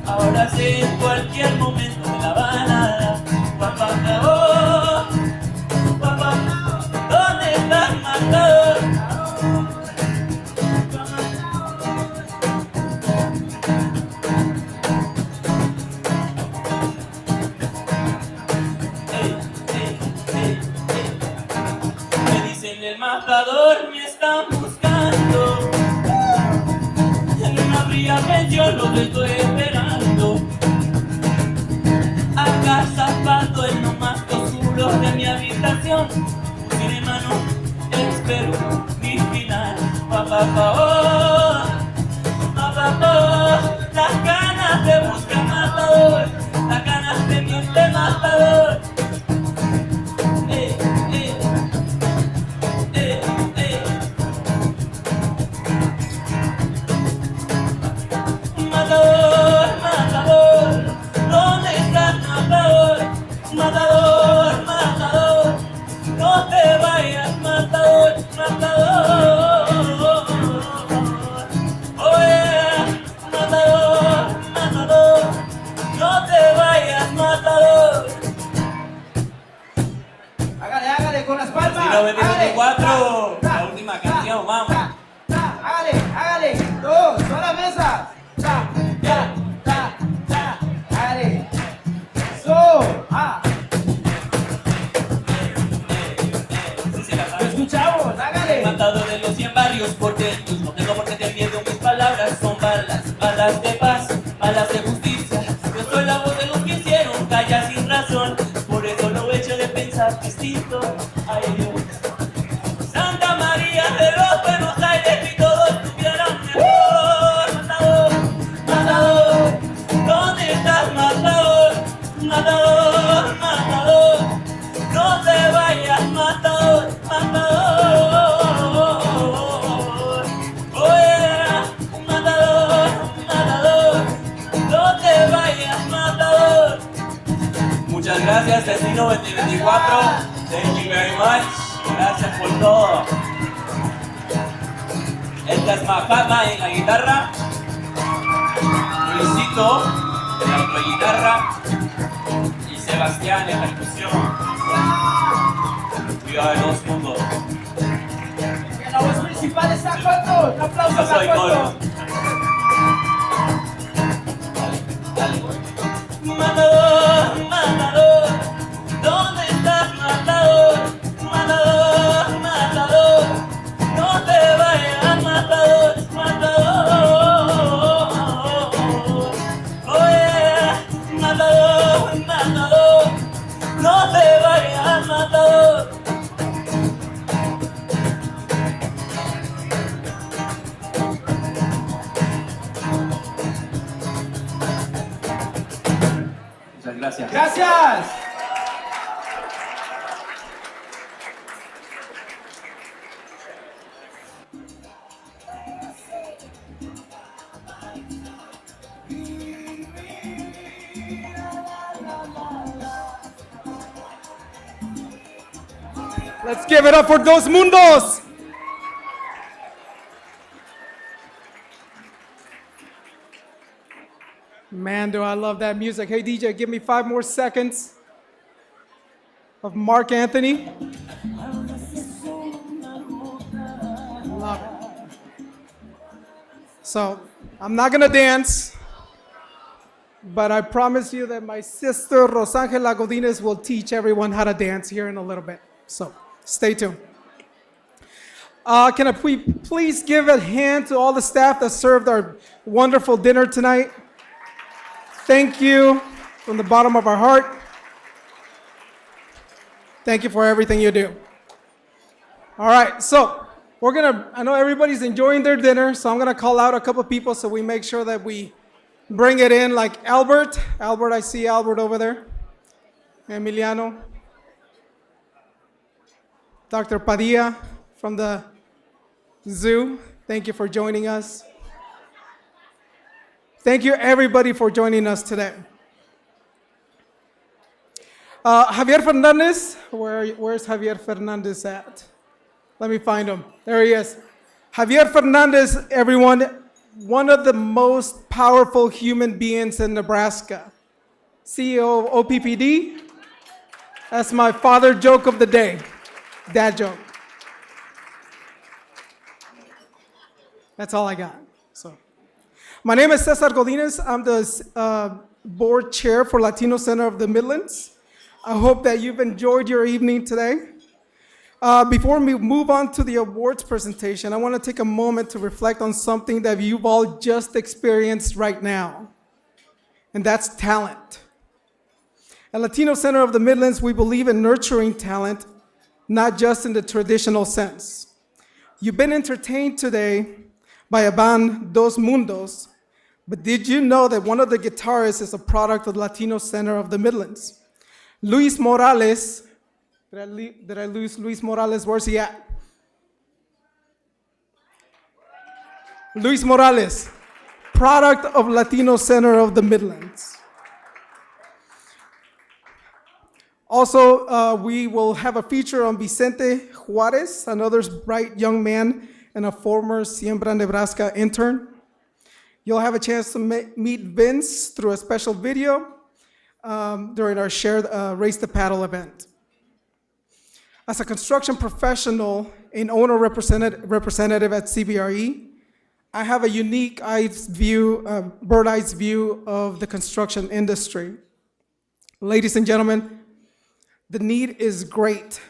Ahora sí, en cualquier momento de La Habana. Papá, papá, ¿dónde está el matador? Me dicen el matador, me están buscando. En una fría pensión los estoy esperando. Acá zapato en lo más oscuro de mi habitación. Mi mano, espero mi final. Papá, las ganas de buscar matador, las ganas de mi matador. Matador, matador, ¿dónde estás, matador? Matador, matador, no te vayas, matador, matador. matador de los 100 barrios, porque pues no tengo por qué tener miedo, mis palabras son balas, balas de paz, balas de justicia. Yo soy la voz de los que hicieron callar sin razón, por eso lo he hecho de pensar distinto. Ay Dios. Santa María de los Buenos Aires, y todos tuvieran mejor. Matador, matador, ¿dónde estás, matador? Matador, matador, no te vayas, matador, matador. Oye, matador, matador, no te vayas, matador. Muchas gracias, Destino 2024. Thank you very much. Gracias por todo. Esta es Mahatma en la guitarra. Luisito en la otra guitarra. Y Sebastián en la percusión. Cuidado de los mundos. La voz principal está corto. Un aplauso Yo soy para coro. corto. Matador, matador, ¿dónde estás, matador? Matador, matador, no te vayas, matador, matador. Oye, matador, matador, no te vayas, matador. Muchas gracias. Gracias. Let's give it up for Dos Mundos. Man, do I love that music. Hey, DJ, give me 5 more seconds of Mark Anthony. Love it. So, I'm not gonna dance, but I promise you that my sister Rosangela Godinez will teach everyone how to dance here in a little bit. So, stay tuned. Can I please give a hand to all the staff that served our wonderful dinner tonight? Thank you from the bottom of our heart. Thank you for everything you do. All right, so I know everybody's enjoying their dinner, so I'm gonna call out a couple people so we make sure that we bring it in, like Albert. Albert, I see Albert over there. Emiliano. Dr. Padilla from the zoo, thank you for joining us. Thank you everybody for joining us today. Javier Fernandez, where's Javier Fernandez at? Let me find him. There he is. Javier Fernandez, everyone, one of the most powerful human beings in Nebraska. CEO of OPPD. That's my father joke of the day. Dad joke. That's all I got. So, my name is Cesar Godinez. I'm the board chair for Latino Center of the Midlands. I hope that you've enjoyed your evening today. Before we move on to the awards presentation, I want to take a moment to reflect on something that you've all just experienced right now, and that's talent. At Latino Center of the Midlands, we believe in nurturing talent, not just in the traditional sense. You've been entertained today by a band, Dos Mundos, but did you know that one of the guitarists is a product of Latino Center of the Midlands? Luis Morales, did I lose Luis Morales? Where's he at? Luis Morales, product of Latino Center of the Midlands. Also, we will have a feature on Vicente Juarez, another bright young man and a former Siembra, Nebraska intern. You'll have a chance to meet Vince through a special video during our shared Race the Paddle event. As a construction professional and owner representative at CBRE, I have a unique bird's-eye view of the construction industry. Ladies and gentlemen, the need is great.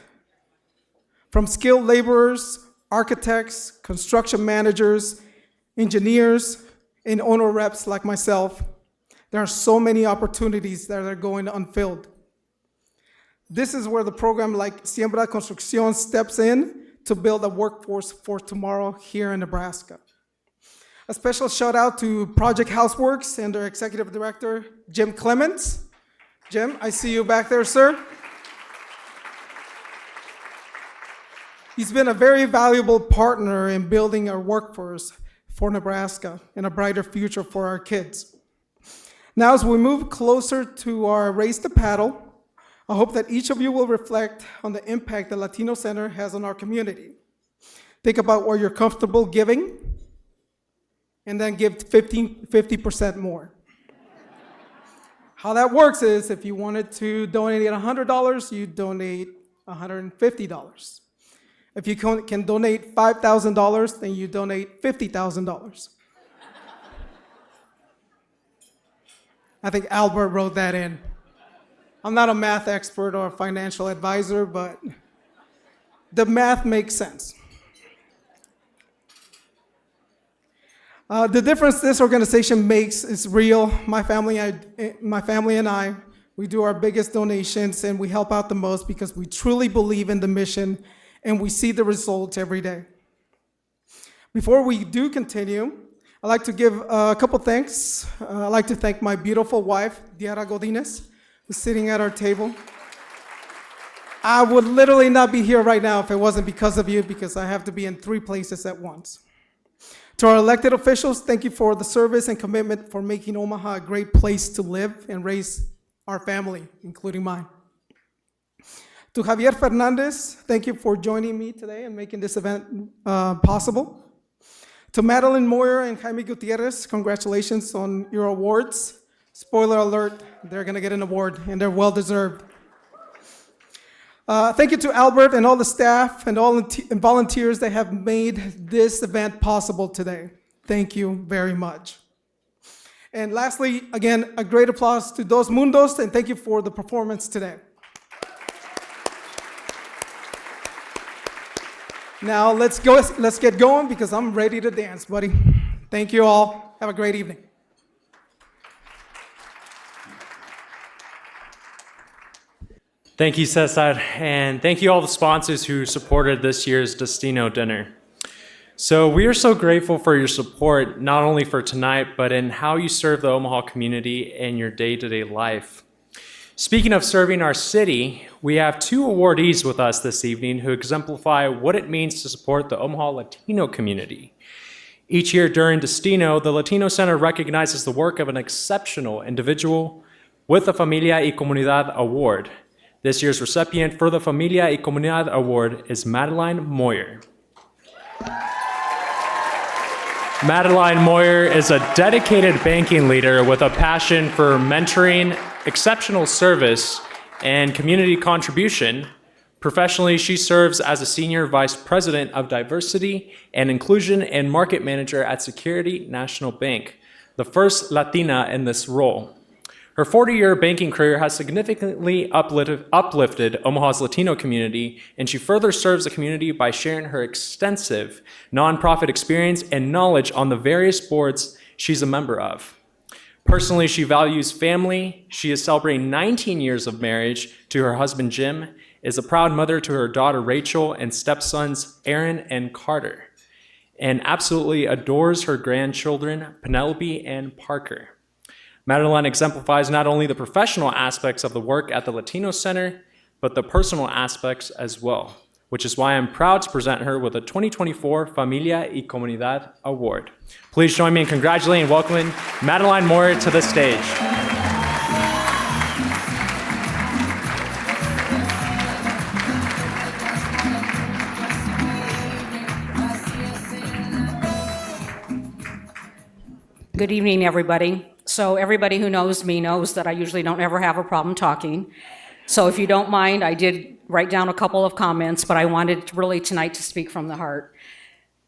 From skilled laborers, architects, construction managers, engineers, and owner reps like myself, there are so many opportunities that are going unfilled. This is where the program like Siembra Construcción steps in to build a workforce for tomorrow here in Nebraska. A special shout out to Project Houseworks and their executive director, Jim Clements. Jim, I see you back there, sir. He's been a very valuable partner in building our workforce for Nebraska and a brighter future for our kids. Now, as we move closer to our Race to Paddle, I hope that each of you will reflect on the impact the Latino Center has on our community. Think about where you're comfortable giving, and then give 50% more. How that works is if you wanted to donate $100, you donate $150. If you can donate $5,000, then you donate $50,000. I think Albert wrote that in. I'm not a math expert or a financial advisor, but the math makes sense. The difference this organization makes is real. My family and I, we do our biggest donations and we help out the most because we truly believe in the mission and we see the results every day. Before we do continue, I'd like to give a couple thanks. I'd like to thank my beautiful wife, Godinez, who's sitting at our table. I would literally not be here right now if it wasn't because of you, because I have to be in 3 places at once. To our elected officials, thank you for the service and commitment for making Omaha a great place to live and raise our family, including mine. To Javier Fernandez, thank you for joining me today and making this event possible. To Madeline, Moyer, and Jaime Gutierrez, congratulations on your awards. Spoiler alert, they're gonna get an award, and they're well-deserved. Thank you to Albert and all the staff and all the volunteers that have made this event possible today. Thank you very much. And lastly, again, a great applause to Dos Mundos, and thank you for the performance today. Now let's get going because I'm ready to dance, buddy. Thank you all. Have a great evening. Thank you, Cesar, and thank you all the sponsors who supported this year's Destino dinner. So we are so grateful for your support, not only for tonight, but in how you serve the Omaha community in your day-to-day life. Speaking of serving our city, we have 2 awardees with us this evening who exemplify what it means to support the Omaha Latino community. Each year during Destino, the Latino Center recognizes the work of an exceptional individual with the Familia y Comunidad Award. This year's recipient for the Familia y Comunidad Award is Madeline Moyer. Madeline Moyer is a dedicated banking leader with a passion for mentoring, exceptional service, and community contribution. Professionally, she serves as a Senior Vice President of Diversity and Inclusion and Market Manager at Security National Bank, the first Latina in this role. Her 40-year banking career has significantly uplifted Omaha's Latino community, and she further serves the community by sharing her extensive nonprofit experience and knowledge on the various boards she's a member of. Personally, she values family. She is celebrating 19 years of marriage to her husband, Jim, is a proud mother to her daughter, Rachel, and stepsons, Aaron and Carter, and absolutely adores her grandchildren, Penelope and Parker. Madeline exemplifies not only the professional aspects of the work at the Latino Center, but the personal aspects as well, which is why I'm proud to present her with the 2024 Familia y Comunidad Award. Please join me in congratulating and welcoming Madeline Moyer to the stage. Good evening, everybody. So everybody who knows me knows that I usually don't ever have a problem talking. So if you don't mind, I did write down a couple of comments, but I wanted really tonight to speak from the heart.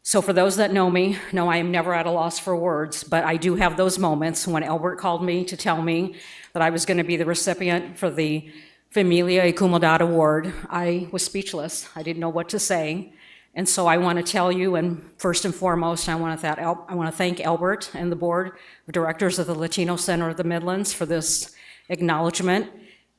So for those that know me, know I am never at a loss for words, but I do have those moments when Albert called me to tell me that I was going to be the recipient for the Familia y Comunidad Award. I was speechless. I didn't know what to say. And so I want to tell you, and first and foremost, I want to thank Albert and the board of directors of the Latino Center of the Midlands for this acknowledgement.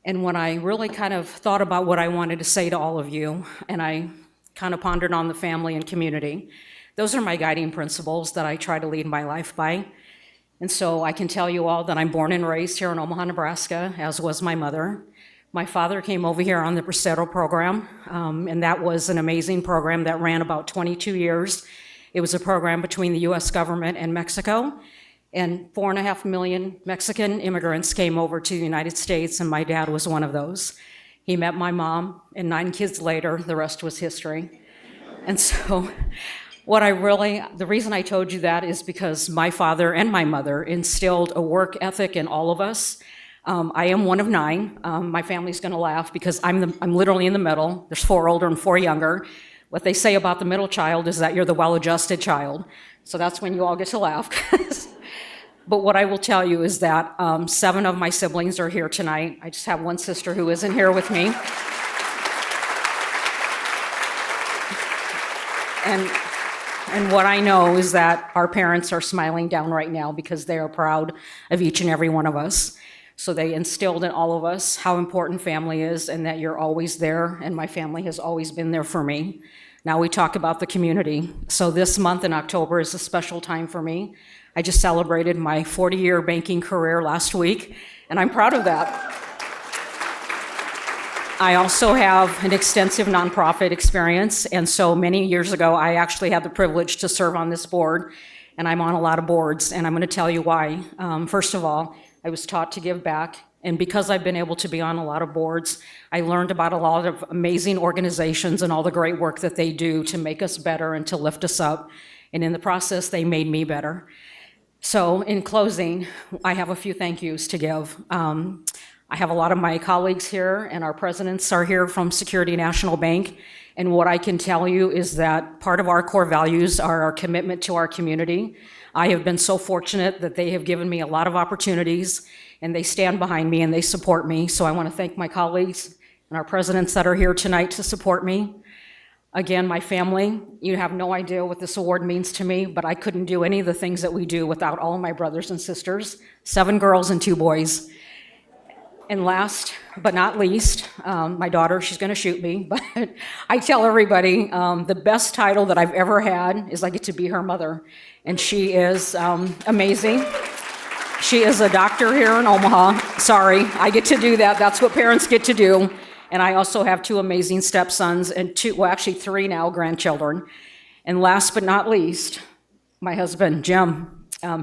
And when I really kind of thought about what I wanted to say to all of you, and I kind of pondered on the family and community, those are my guiding principles that I try to lead my life by. And so I can tell you all that I'm born and raised here in Omaha, Nebraska, as was my mother. My father came over here on the Bracero program, and that was an amazing program that ran about 22 years. It was a program between the US government and Mexico, and 4.5 million Mexican immigrants came over to the United States, and my dad was one of those. He met my mom, and 9 kids later, the rest was history. And so the reason I told you that is because my father and my mother instilled a work ethic in all of us. I am one of 9. My family's gonna laugh because I'm literally in the middle. There's 4 older and 4 younger. What they say about the middle child is that you're the well-adjusted child. So that's when you all get to laugh. But what I will tell you is that 7 of my siblings are here tonight. I just have one sister who isn't here with me. And what I know is that our parents are smiling down right now because they are proud of each and every one of us. So they instilled in all of us how important family is and that you're always there, and my family has always been there for me. Now we talk about the community. So this month in October is a special time for me. I just celebrated my 40-year banking career last week, and I'm proud of that. I also have an extensive nonprofit experience, and so many years ago, I actually had the privilege to serve on this board, and I'm on a lot of boards, and I'm gonna tell you why. First of all, I was taught to give back, and because I've been able to be on a lot of boards, I learned about a lot of amazing organizations and all the great work that they do to make us better and to lift us up, and in the process, they made me better. So in closing, I have a few thank yous to give. I have a lot of my colleagues here, and our presidents are here from Security National Bank, and what I can tell you is that part of our core values are our commitment to our community. I have been so fortunate that they have given me a lot of opportunities, and they stand behind me and they support me. So I want to thank my colleagues and our presidents that are here tonight to support me. Again, my family, you have no idea what this award means to me, but I couldn't do any of the things that we do without all of my brothers and sisters, 7 girls and 2 boys. And last but not least, my daughter, she's gonna shoot me, but I tell everybody the best title that I've ever had is I get to be her mother. And she is amazing. She is a doctor here in Omaha. Sorry, I get to do that. That's what parents get to do. And I also have 2 amazing stepsons and 3 now grandchildren. And last but not least, my husband, Jim.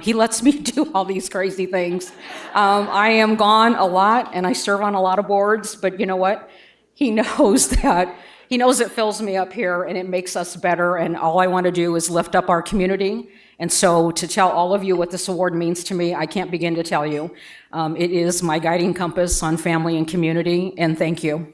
He lets me do all these crazy things. I am gone a lot and I serve on a lot of boards, but you know what? He knows it fills me up here and it makes us better, and all I want to do is lift up our community. And so to tell all of you what this award means to me, I can't begin to tell you. It is my guiding compass on family and community, and thank you.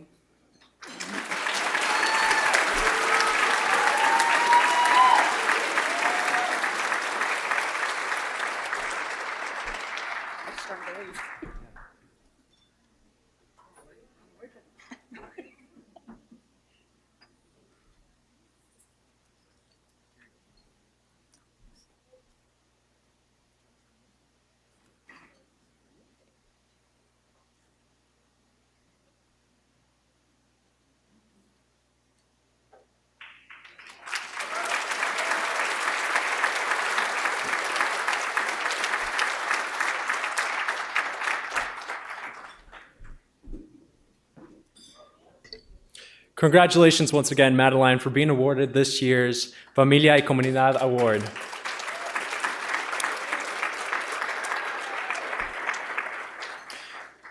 Congratulations once again, Madeline, for being awarded this year's Familia y Comunidad Award.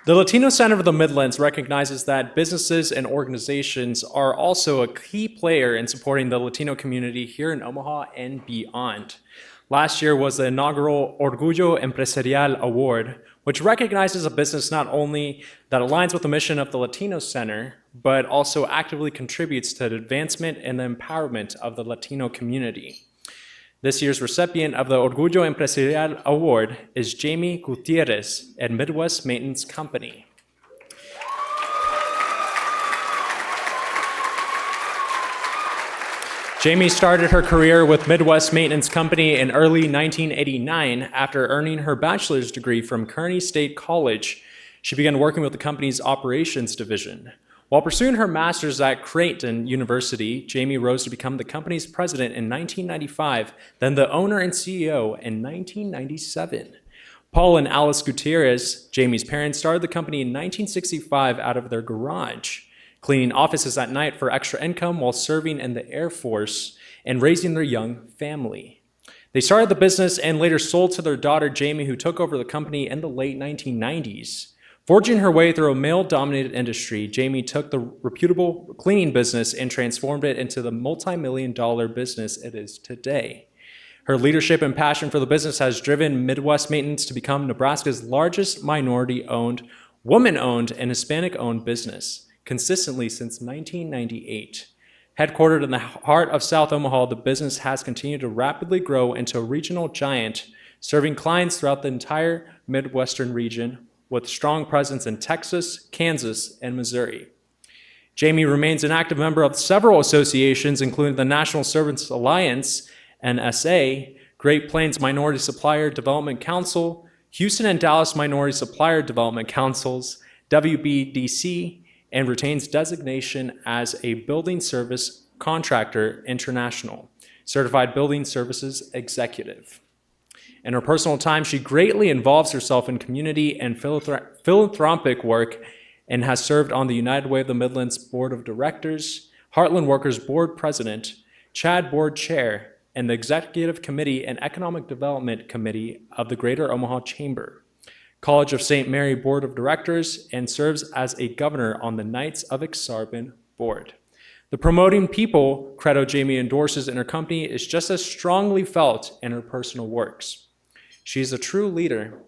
The Latino Center of the Midlands recognizes that businesses and organizations are also a key player in supporting the Latino community here in Omaha and beyond. Last year was the inaugural Orgullo Empresarial Award, which recognizes a business not only that aligns with the mission of the Latino Center, but also actively contributes to the advancement and the empowerment of the Latino community. This year's recipient of the Orgullo Empresarial Award is Jaime Gutierrez at Midwest Maintenance Company. Jamie started her career with Midwest Maintenance Company in early 1989 after earning her bachelor's degree from Kearney State College. She began working with the company's operations division. While pursuing her master's at Creighton University, Jamie rose to become the company's president in 1995, then the owner and CEO in 1997. Paul and Alice Gutierrez, Jamie's parents, started the company in 1965 out of their garage, cleaning offices at night for extra income while serving in the Air Force and raising their young family. They started the business and later sold to their daughter, Jamie, who took over the company in the late 1990s. Forging her way through a male-dominated industry, Jamie took the reputable cleaning business and transformed it into the multi-million-dollar business it is today. Her leadership and passion for the business has driven Midwest Maintenance to become Nebraska's largest minority-owned, woman-owned, and Hispanic-owned business, consistently since 1998. Headquartered in the heart of South Omaha, the business has continued to rapidly grow into a regional giant, serving clients throughout the entire Midwestern region, with strong presence in Texas, Kansas, and Missouri. Jamie remains an active member of several associations, including the National Servants Alliance, NSA, Great Plains Minority Supplier Development Council, Houston and Dallas Minority Supplier Development Councils, WBDC, and retains designation as a Building Service Contractor International, Certified Building Services Executive. In her personal time, she greatly involves herself in community and philanthropic work and has served on the United Way of the Midlands Board of Directors, Heartland Workers Board President, CHAD Board Chair, and the Executive Committee and Economic Development Committee of the Greater Omaha Chamber, College of St. Mary Board of Directors, and serves as a governor on the Knights of Exarban Board. The promoting people credo Jamie endorses in her company is just as strongly felt in her personal works. She is a true leader,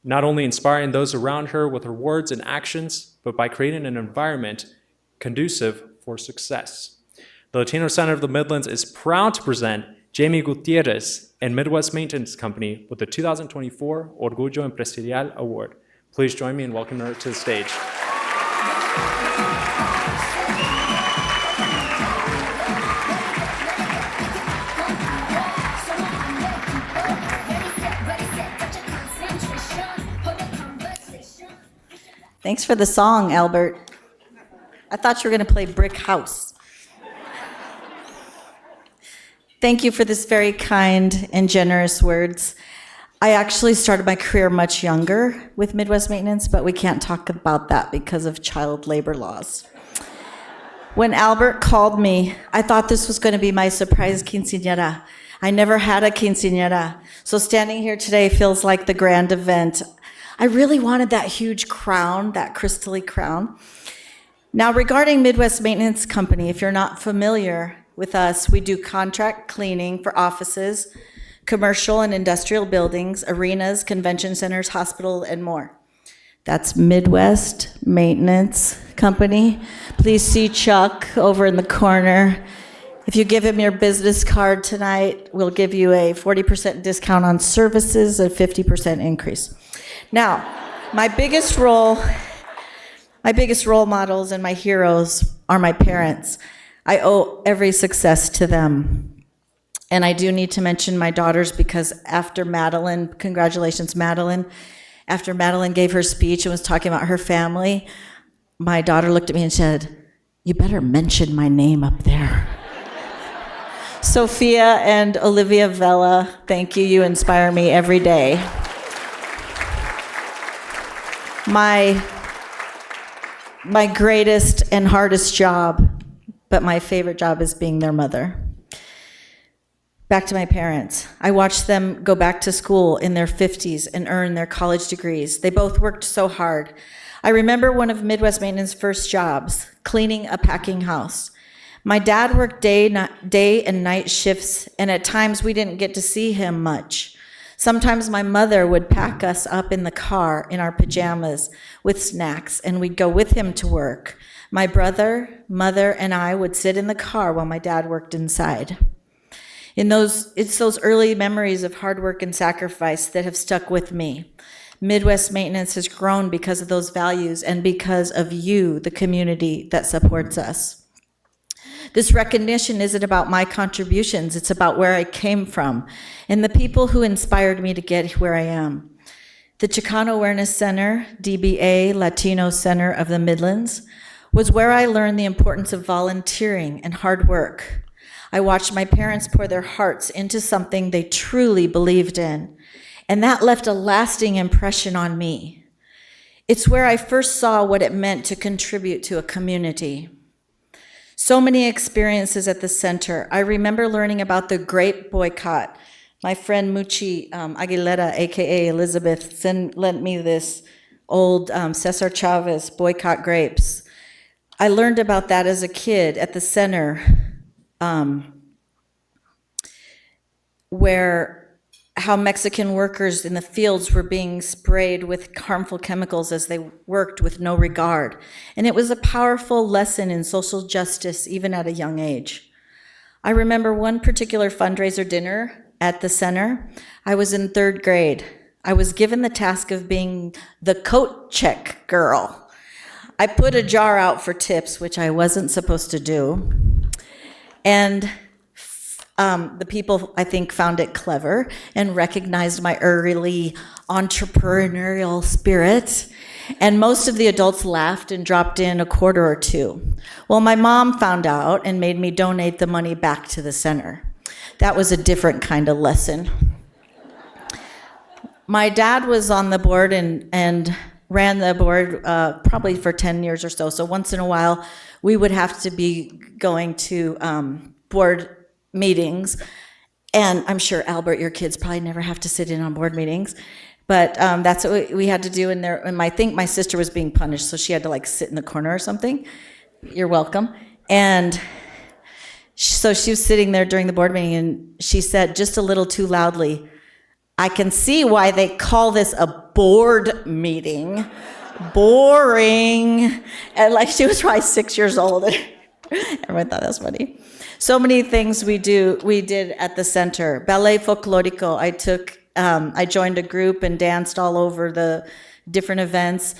not only inspiring those around her with her words and actions, but by creating an environment conducive for success. The Latino Center of the Midlands is proud to present Jamie Gutierrez and Midwest Maintenance Company with the 2024 Orgullo Empresarial Award. Please join me in welcoming her to the stage. Thanks for the song, Albert. I thought you were going to play Brick House. Thank you for this very kind and generous words. I actually started my career much younger with Midwest Maintenance, but we can't talk about that because of child labor laws. When Albert called me, I thought this was going to be my surprise quinceañera. I never had a quinceañera, so standing here today feels like the grand event. I really wanted that huge crown, that crystally crown. Now, regarding Midwest Maintenance Company, if you're not familiar with us, we do contract cleaning for offices, commercial and industrial buildings, arenas, convention centers, hospital, and more. That's Midwest Maintenance Company. Please see Chuck over in the corner. If you give him your business card tonight, we'll give you a 40% discount on services, a 50% increase. Now, my biggest role models and my heroes are my parents. I owe every success to them. And I do need to mention my daughters because after Madeline, congratulations, Madeline, after Madeline gave her speech and was talking about her family, my daughter looked at me and said, "You better mention my name up there." Sophia and Olivia Vela, thank you. You inspire me every day. My greatest and hardest job, but my favorite job, is being their mother. Back to my parents. I watched them go back to school in their 50s and earn their college degrees. They both worked so hard. I remember one of Midwest Maintenance's first jobs, cleaning a packing house. My dad worked day and night shifts, and at times we didn't get to see him much. Sometimes my mother would pack us up in the car in our pajamas with snacks, and we'd go with him to work. My brother, mother, and I would sit in the car while my dad worked inside. It's those early memories of hard work and sacrifice that have stuck with me. Midwest Maintenance has grown because of those values and because of you, the community that supports us. This recognition isn't about my contributions, it's about where I came from and the people who inspired me to get where I am. The Chicano Awareness Center, DBA Latino Center of the Midlands, was where I learned the importance of volunteering and hard work. I watched my parents pour their hearts into something they truly believed in, and that left a lasting impression on me. It's where I first saw what it meant to contribute to a community. So many experiences at the center. I remember learning about the grape boycott. My friend Muchi Aguilera, AKA Elizabeth, lent me this old Cesar Chavez boycott grapes. I learned about that as a kid at the center, how Mexican workers in the fields were being sprayed with harmful chemicals as they worked with no regard. And it was a powerful lesson in social justice, even at a young age. I remember one particular fundraiser dinner at the center. I was in 3rd grade. I was given the task of being the coat check girl. I put a jar out for tips, which I wasn't supposed to do. And the people, I think, found it clever and recognized my early entrepreneurial spirit. And most of the adults laughed and dropped in a quarter or two. Well, my mom found out and made me donate the money back to the center. That was a different kind of lesson. My dad was on the board and ran the board probably for 10 years or so. So once in a while, we would have to be going to board meetings. And I'm sure, Albert, your kids probably never have to sit in on board meetings. But that's what we had to do in there. And I think my sister was being punished, so she had to like sit in the corner or something. You're welcome. And so she was sitting there during the board meeting, and she said just a little too loudly, "I can see why they call this a board meeting. Boring." And like, she was probably 6 years old. Everyone thought that was funny. So many things we did at the center. Ballet Folklorico, I joined a group and danced all over the different events.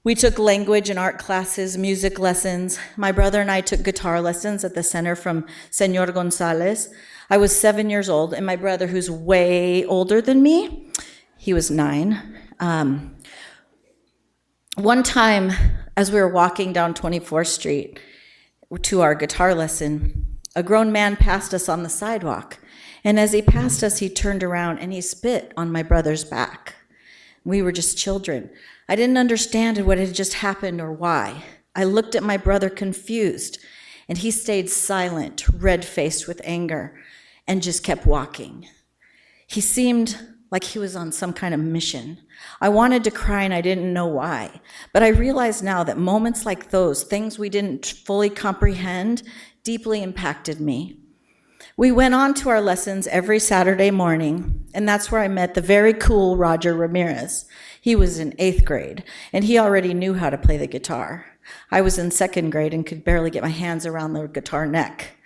We took language and art classes, music lessons. My brother and I took guitar lessons at the center from Senor Gonzalez. I was 7 years old, and my brother, who's way older than me, he was 9. One time, as we were walking down 24th Street to our guitar lesson, a grown man passed us on the sidewalk. And as he passed us, he turned around and he spit on my brother's back. We were just children. I didn't understand what had just happened or why. I looked at my brother confused, and he stayed silent, red-faced with anger, and just kept walking. He seemed like he was on some kind of mission. I wanted to cry, and I didn't know why. But I realize now that moments like those, things we didn't fully comprehend, deeply impacted me. We went on to our lessons every Saturday morning, and that's where I met the very cool Roger Ramirez. He was in 8th grade, and he already knew how to play the guitar. I was in 2nd grade and could barely get my hands around the guitar neck.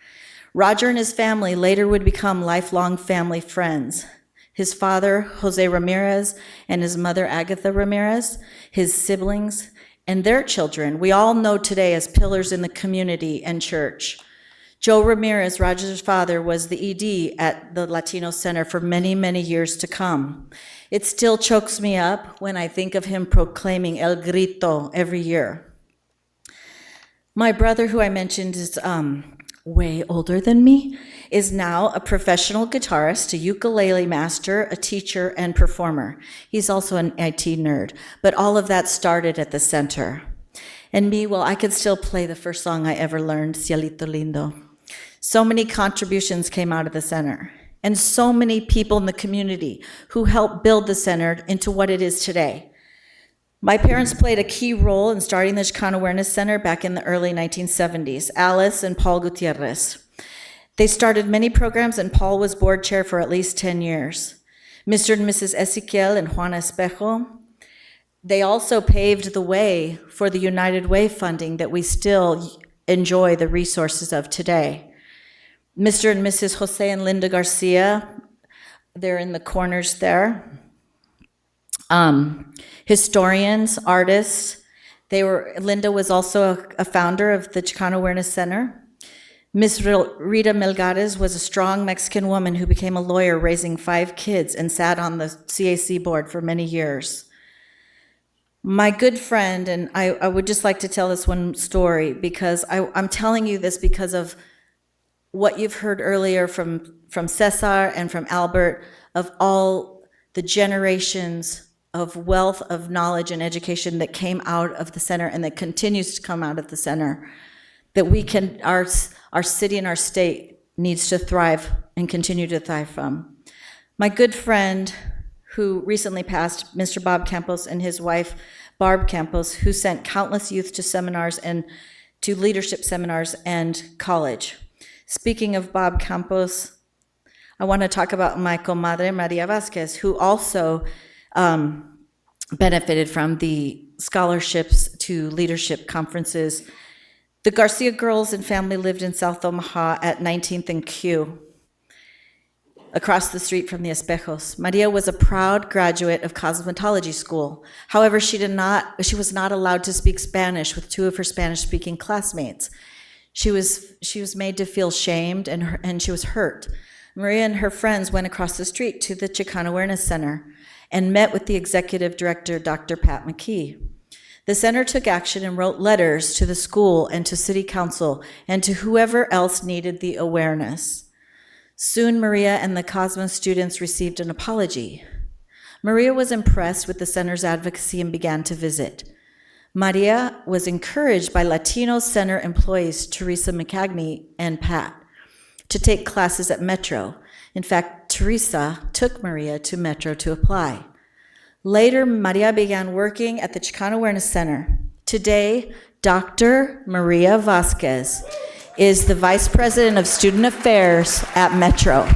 Roger and his family later would become lifelong family friends. His father, Jose Ramirez, and his mother, Agatha Ramirez, his siblings, and their children, we all know today as pillars in the community and church. Joe Ramirez, Roger's father, was the ED at the Latino Center for many, many years to come. It still chokes me up when I think of him proclaiming El Grito every year. My brother, who I mentioned is way older than me, is now a professional guitarist, a ukulele master, a teacher, and performer. He's also an IT nerd, but all of that started at the center. And me, well, I could still play the first song I ever learned, Cielito Lindo. So many contributions came out of the center, and so many people in the community who helped build the center into what it is today. My parents played a key role in starting the Chicano Awareness Center back in the early 1970s, Alice and Paul Gutierrez. They started many programs, and Paul was board chair for at least 10 years. Mr. and Mrs. Ezequiel and Juana Espejo, they also paved the way for the United Way funding that we still enjoy the resources of today. Mr. and Mrs. Jose and Linda Garcia, they're in the corners there. Historians, artists. Linda was also a founder of the Chicano Awareness Center. Ms. Rita Melgares was a strong Mexican woman who became a lawyer raising 5 kids and sat on the CAC board for many years. My good friend, and I would just like to tell this one story because I'm telling you this because of what you've heard earlier from Cesar and from Albert of all the generations of wealth of knowledge and education that came out of the center and that continues to come out of the center, that we can, our city and our state needs to thrive and continue to thrive from. My good friend who recently passed, Mr. Bob Campos, and his wife, Barb Campos, who sent countless youth to seminars and to leadership seminars and college. Speaking of Bob Campos, I want to talk about my comadre, Maria Vasquez, who also benefited from the scholarships to leadership conferences. The Garcia girls and family lived in South Omaha at 19th and Q, across the street from the Espejos. Maria was a proud graduate of cosmetology school. However, she was not allowed to speak Spanish with 2 of her Spanish-speaking classmates. She was made to feel shamed and she was hurt. Maria and her friends went across the street to the Chicano Awareness Center and met with the executive director, Dr. Pat McKee. The center took action and wrote letters to the school and to city council and to whoever else needed the awareness. Soon, Maria and the Cosmos students received an apology. Maria was impressed with the center's advocacy and began to visit. Maria was encouraged by Latino Center employees Teresa McCagney and Pat to take classes at Metro. In fact, Teresa took Maria to Metro to apply. Later, Maria began working at the Chicano Awareness Center. Today, Dr. Maria Vasquez is the Vice President of Student Affairs at Metro.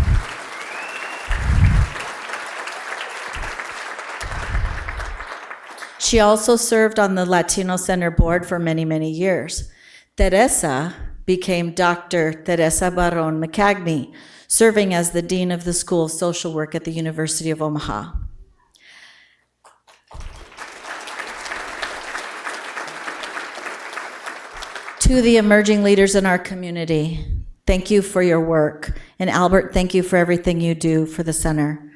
She also served on the Latino Center board for many, many years. Teresa became Dr. Teresa Barron McCagney, serving as the Dean of the School of Social Work at the University of Omaha. To the emerging leaders in our community, thank you for your work. And Albert, thank you for everything you do for the center.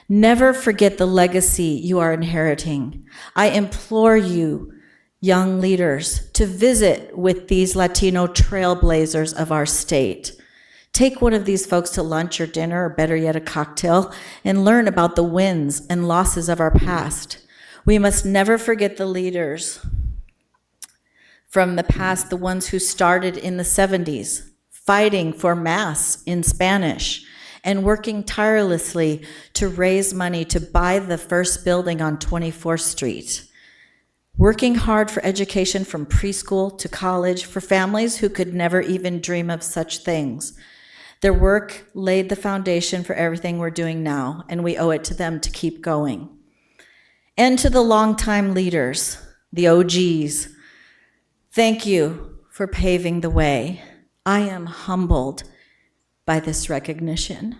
Never forget the legacy you are inheriting. I implore you, young leaders, to visit with these Latino trailblazers of our state. Take one of these folks to lunch or dinner, or better yet, a cocktail, and learn about the wins and losses of our past. We must never forget the leaders from the past, the ones who started in the 70s, fighting for Mass in Spanish, and working tirelessly to raise money to buy the first building on 24th Street. Working hard for education from preschool to college for families who could never even dream of such things. Their work laid the foundation for everything we're doing now, and we owe it to them to keep going. And to the longtime leaders, the OGs, thank you for paving the way. I am humbled by this recognition,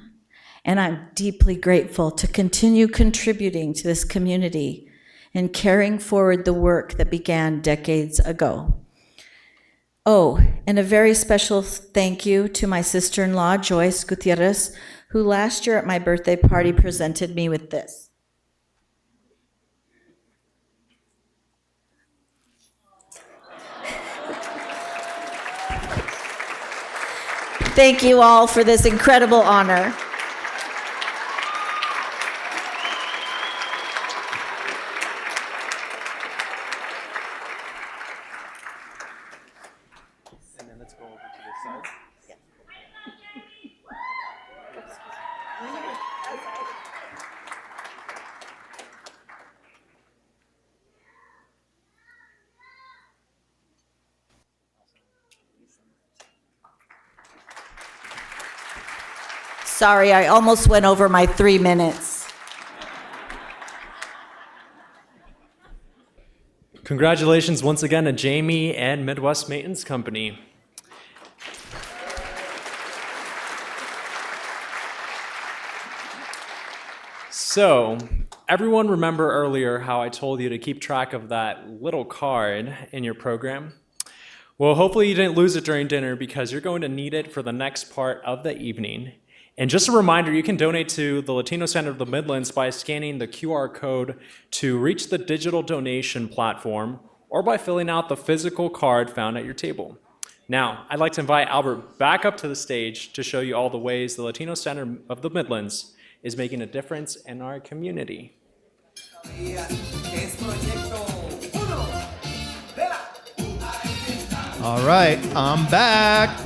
and I'm deeply grateful to continue contributing to this community and carrying forward the work that began decades ago. Oh, and a very special thank you to my sister-in-law, Joyce Gutierrez, who last year at my birthday party presented me with this. Thank you all for this incredible honor. And then let's go over to this side. Sorry, I almost went over my 3 minutes. Congratulations once again to Jaime and Midwest Maintenance Company. So, everyone remember earlier how I told you to keep track of that little card in your program? Well, hopefully you didn't lose it during dinner because you're going to need it for the next part of the evening. And just a reminder, you can donate to the Latino Center of the Midlands by scanning the QR code to reach the digital donation platform or by filling out the physical card found at your table. Now, I'd like to invite Albert back up to the stage to show you all the ways the Latino Center of the Midlands is making a difference in our community. All right, I'm back.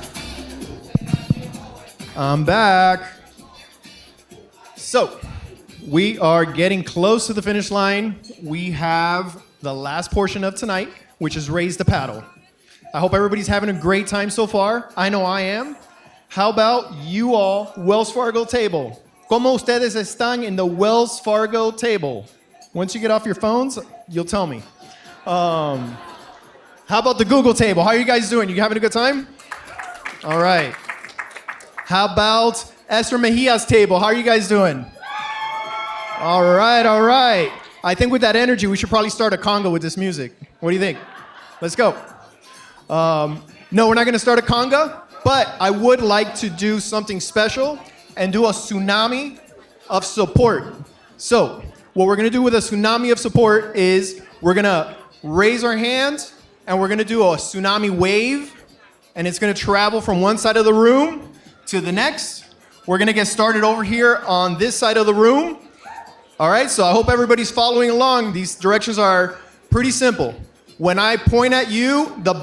So, we are getting close to the finish line. We have the last portion of tonight, which is Raise the Paddle. I hope everybody's having a great time so far. I know I am. How about you all, Wells Fargo table? ¿Cómo ustedes están in the Wells Fargo table? Once you get off your phones, you'll tell me. How about the Google table? How are you guys doing? You having a good time? All right. How about Esther Mejia's table? How are you guys doing? All right. I think with that energy, we should probably start a conga with this music. What do you think? Let's go. No, we're not going to start a conga, but I would like to do something special and do a tsunami of support. So, what we're going to do with a tsunami of support is we're going to raise our hand and we're going to do a tsunami wave, and it's going to travel from one side of the room to the next. We're going to get started over here on this side of the room. All right, so I hope everybody's following along. These directions are pretty simple. When I point at you, the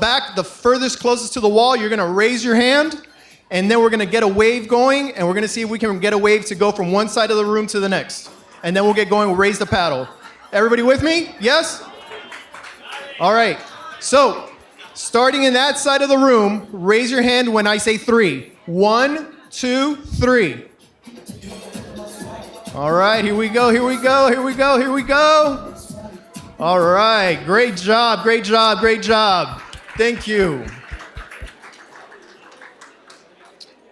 furthest closest to the wall, you're going to raise your hand, and then we're going to get a wave going, and we're going to see if we can get a wave to go from one side of the room to the next. And then we'll get going, we'll raise the paddle. Everybody with me? Yes? All right. So, starting in that side of the room, raise your hand when I say 3. 1, 2, 3. All right, here we go. All right, great job. Thank you.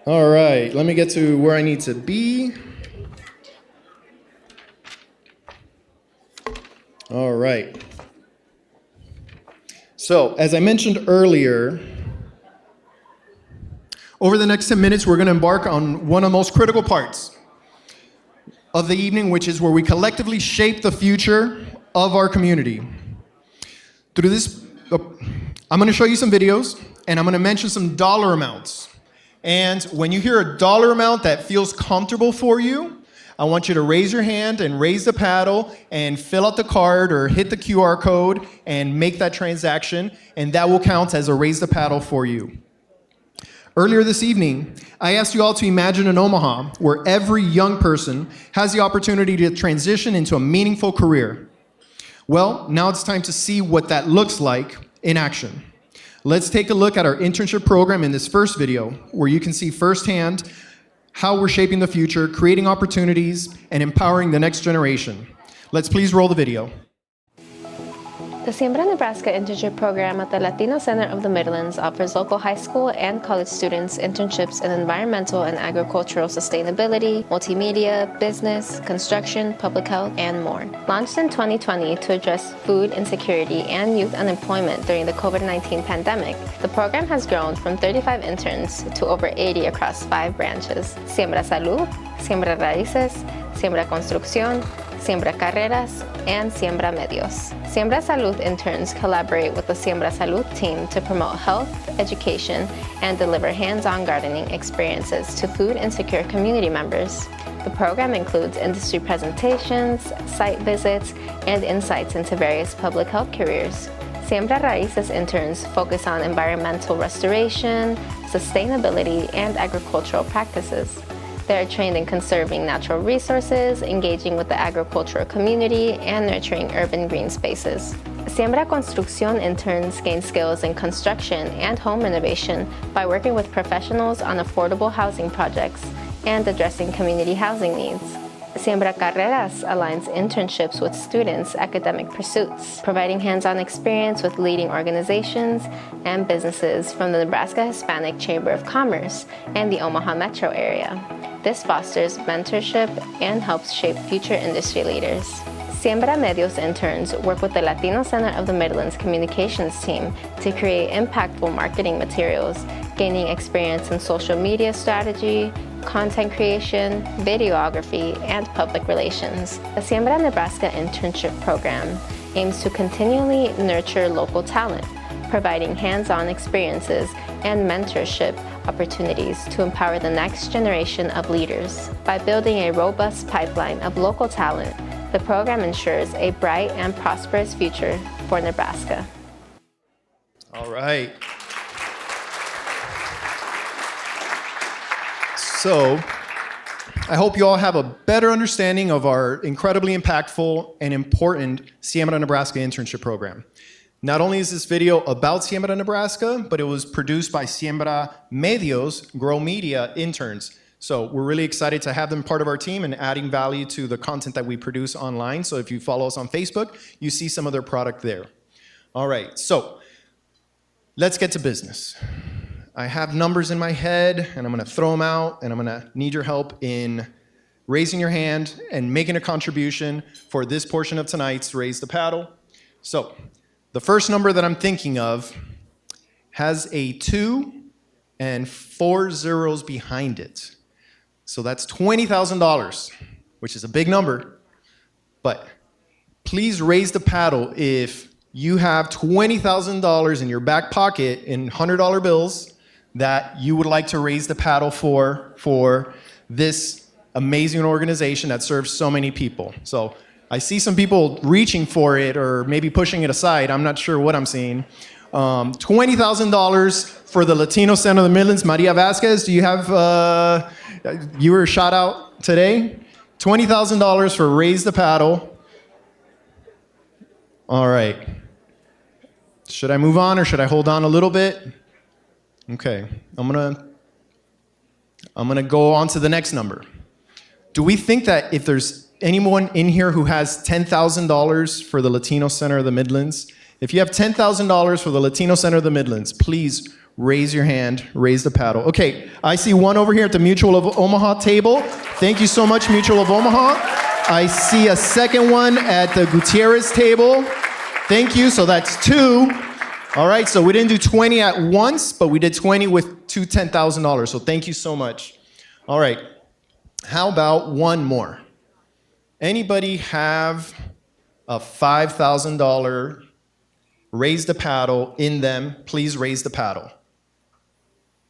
All right, let me get to where I need to be. All right. So, as I mentioned earlier, over the next 10 minutes, we're going to embark on one of the most critical parts of the evening, which is where we collectively shape the future of our community. Through this, I'm going to show you some videos, and I'm going to mention some dollar amounts. And when you hear a dollar amount that feels comfortable for you, I want you to raise your hand and raise the paddle and fill out the card or hit the QR code and make that transaction, and that will count as a raise the paddle for you. Earlier this evening, I asked you all to imagine an Omaha where every young person has the opportunity to transition into a meaningful career. Well, now it's time to see what that looks like in action. Let's take a look at our internship program in this first video, where you can see firsthand how we're shaping the future, creating opportunities, and empowering the next generation. Let's please roll the video. The Siembra, Nebraska internship program at the Latino Center of the Midlands offers local high school and college students internships in environmental and agricultural sustainability, multimedia, business, construction, public health, and more. Launched in 2020 to address food insecurity and youth unemployment during the COVID-19 pandemic, the program has grown from 35 interns to over 80 across 5 branches: Siembra Salud, Siembra Raíces, Siembra Construcción, Siembra Carreras, and Siembra Medios. Siembra Salud interns collaborate with the Siembra Salud team to promote health, education, and deliver hands-on gardening experiences to food insecure community members. The program includes industry presentations, site visits, and insights into various public health careers. Siembra Raíces interns focus on environmental restoration, sustainability, and agricultural practices. They are trained in conserving natural resources, engaging with the agricultural community, and nurturing urban green spaces. Siembra Construcción interns gain skills in construction and home renovation by working with professionals on affordable housing projects and addressing community housing needs. Siembra Carreras aligns internships with students' academic pursuits, providing hands-on experience with leading organizations and businesses from the Nebraska Hispanic Chamber of Commerce and the Omaha metro area. This fosters mentorship and helps shape future industry leaders. Siembra Medios interns work with the Latino Center of the Midlands communications team to create impactful marketing materials, gaining experience in social media strategy, content creation, videography, and public relations. The Siembra Nebraska internship program aims to continually nurture local talent, providing hands-on experiences and mentorship opportunities to empower the next generation of leaders. By building a robust pipeline of local talent, the program ensures a bright and prosperous future for Nebraska. All right. So, I hope you all have a better understanding of our incredibly impactful and important Siembra Nebraska internship program. Not only is this video about Siembra Nebraska, but it was produced by Siembra Medios, Grow Media interns. So we're really excited to have them part of our team and adding value to the content that we produce online. So if you follow us on Facebook, you see some of their product there. All right, so let's get to business. I have numbers in my head, and I'm gonna throw them out, and I'm gonna need your help in raising your hand and making a contribution for this portion of tonight's Raise the Paddle. So the first number that I'm thinking of has a 2 and 4 zeros behind it. So that's $20,000, which is a big number. But please raise the paddle if you have $20,000 in your back pocket in $100 bills that you would like to raise the paddle for this amazing organization that serves so many people. So I see some people reaching for it or maybe pushing it aside. I'm not sure what I'm seeing. $20,000 for the Latino Center of the Midlands. Maria Vasquez, do you have, you were shot out today? $20,000 for Raise the Paddle. All right. Should I move on or should I hold on a little bit? Okay, I'm gonna go on to the next number. Do we think that if there's anyone in here who has $10,000 for the Latino Center of the Midlands, if you have $10,000 for the Latino Center of the Midlands, please raise your hand, raise the paddle. Okay, I see one over here at the Mutual of Omaha table. Thank you so much, Mutual of Omaha. I see a second one at the Gutierrez table. Thank you, so that's 2. All right, so we didn't do 20 at once, but we did 20 with two $10,000, so thank you so much. All right, how about one more? Anybody have a $5,000 Raise the Paddle in them? Please raise the paddle.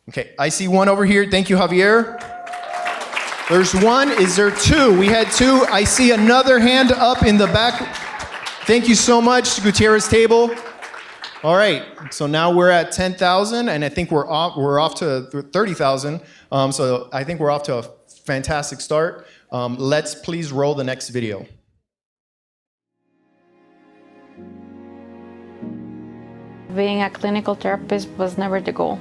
Okay, I see one over here. Thank you, Javier. There's one. Is there 2? We had 2. I see another hand up in the back. Thank you so much, Gutierrez table. All right, so now we're at 10,000, and I think we're off to 30,000. So I think we're off to a fantastic start. Let's please roll the next video. Being a clinical therapist was never the goal.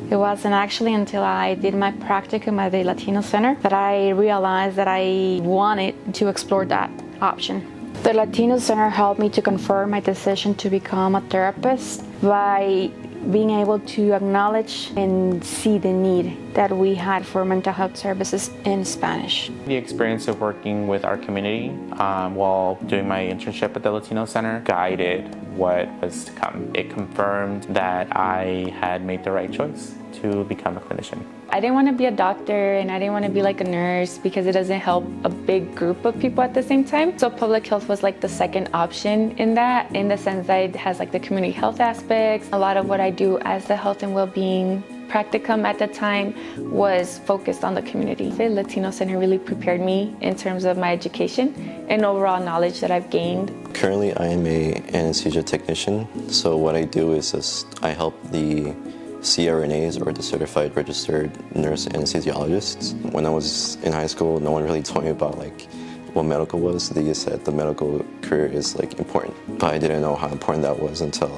It wasn't actually until I did my practicum at the Latino Center that I realized that I wanted to explore that option. The Latino Center helped me to confirm my decision to become a therapist by being able to acknowledge and see the need that we had for mental health services in Spanish. The experience of working with our community while doing my internship at the Latino Center guided what was to come. It confirmed that I had made the right choice to become a clinician. I didn't want to be a doctor and I didn't want to be like a nurse because it doesn't help a big group of people at the same time. So public health was like the second option in that, in the sense that it has like the community health aspects. A lot of what I do as the health and well-being practicum at the time was focused on the community. The Latino Center really prepared me in terms of my education and overall knowledge that I've gained. Currently, I am an anesthesia technician. So what I do is I help the CRNAs, or the Certified Registered Nurse Anesthesiologists. When I was in high school, no one really told me about like what medical was. They just said the medical career is like important, but I didn't know how important that was until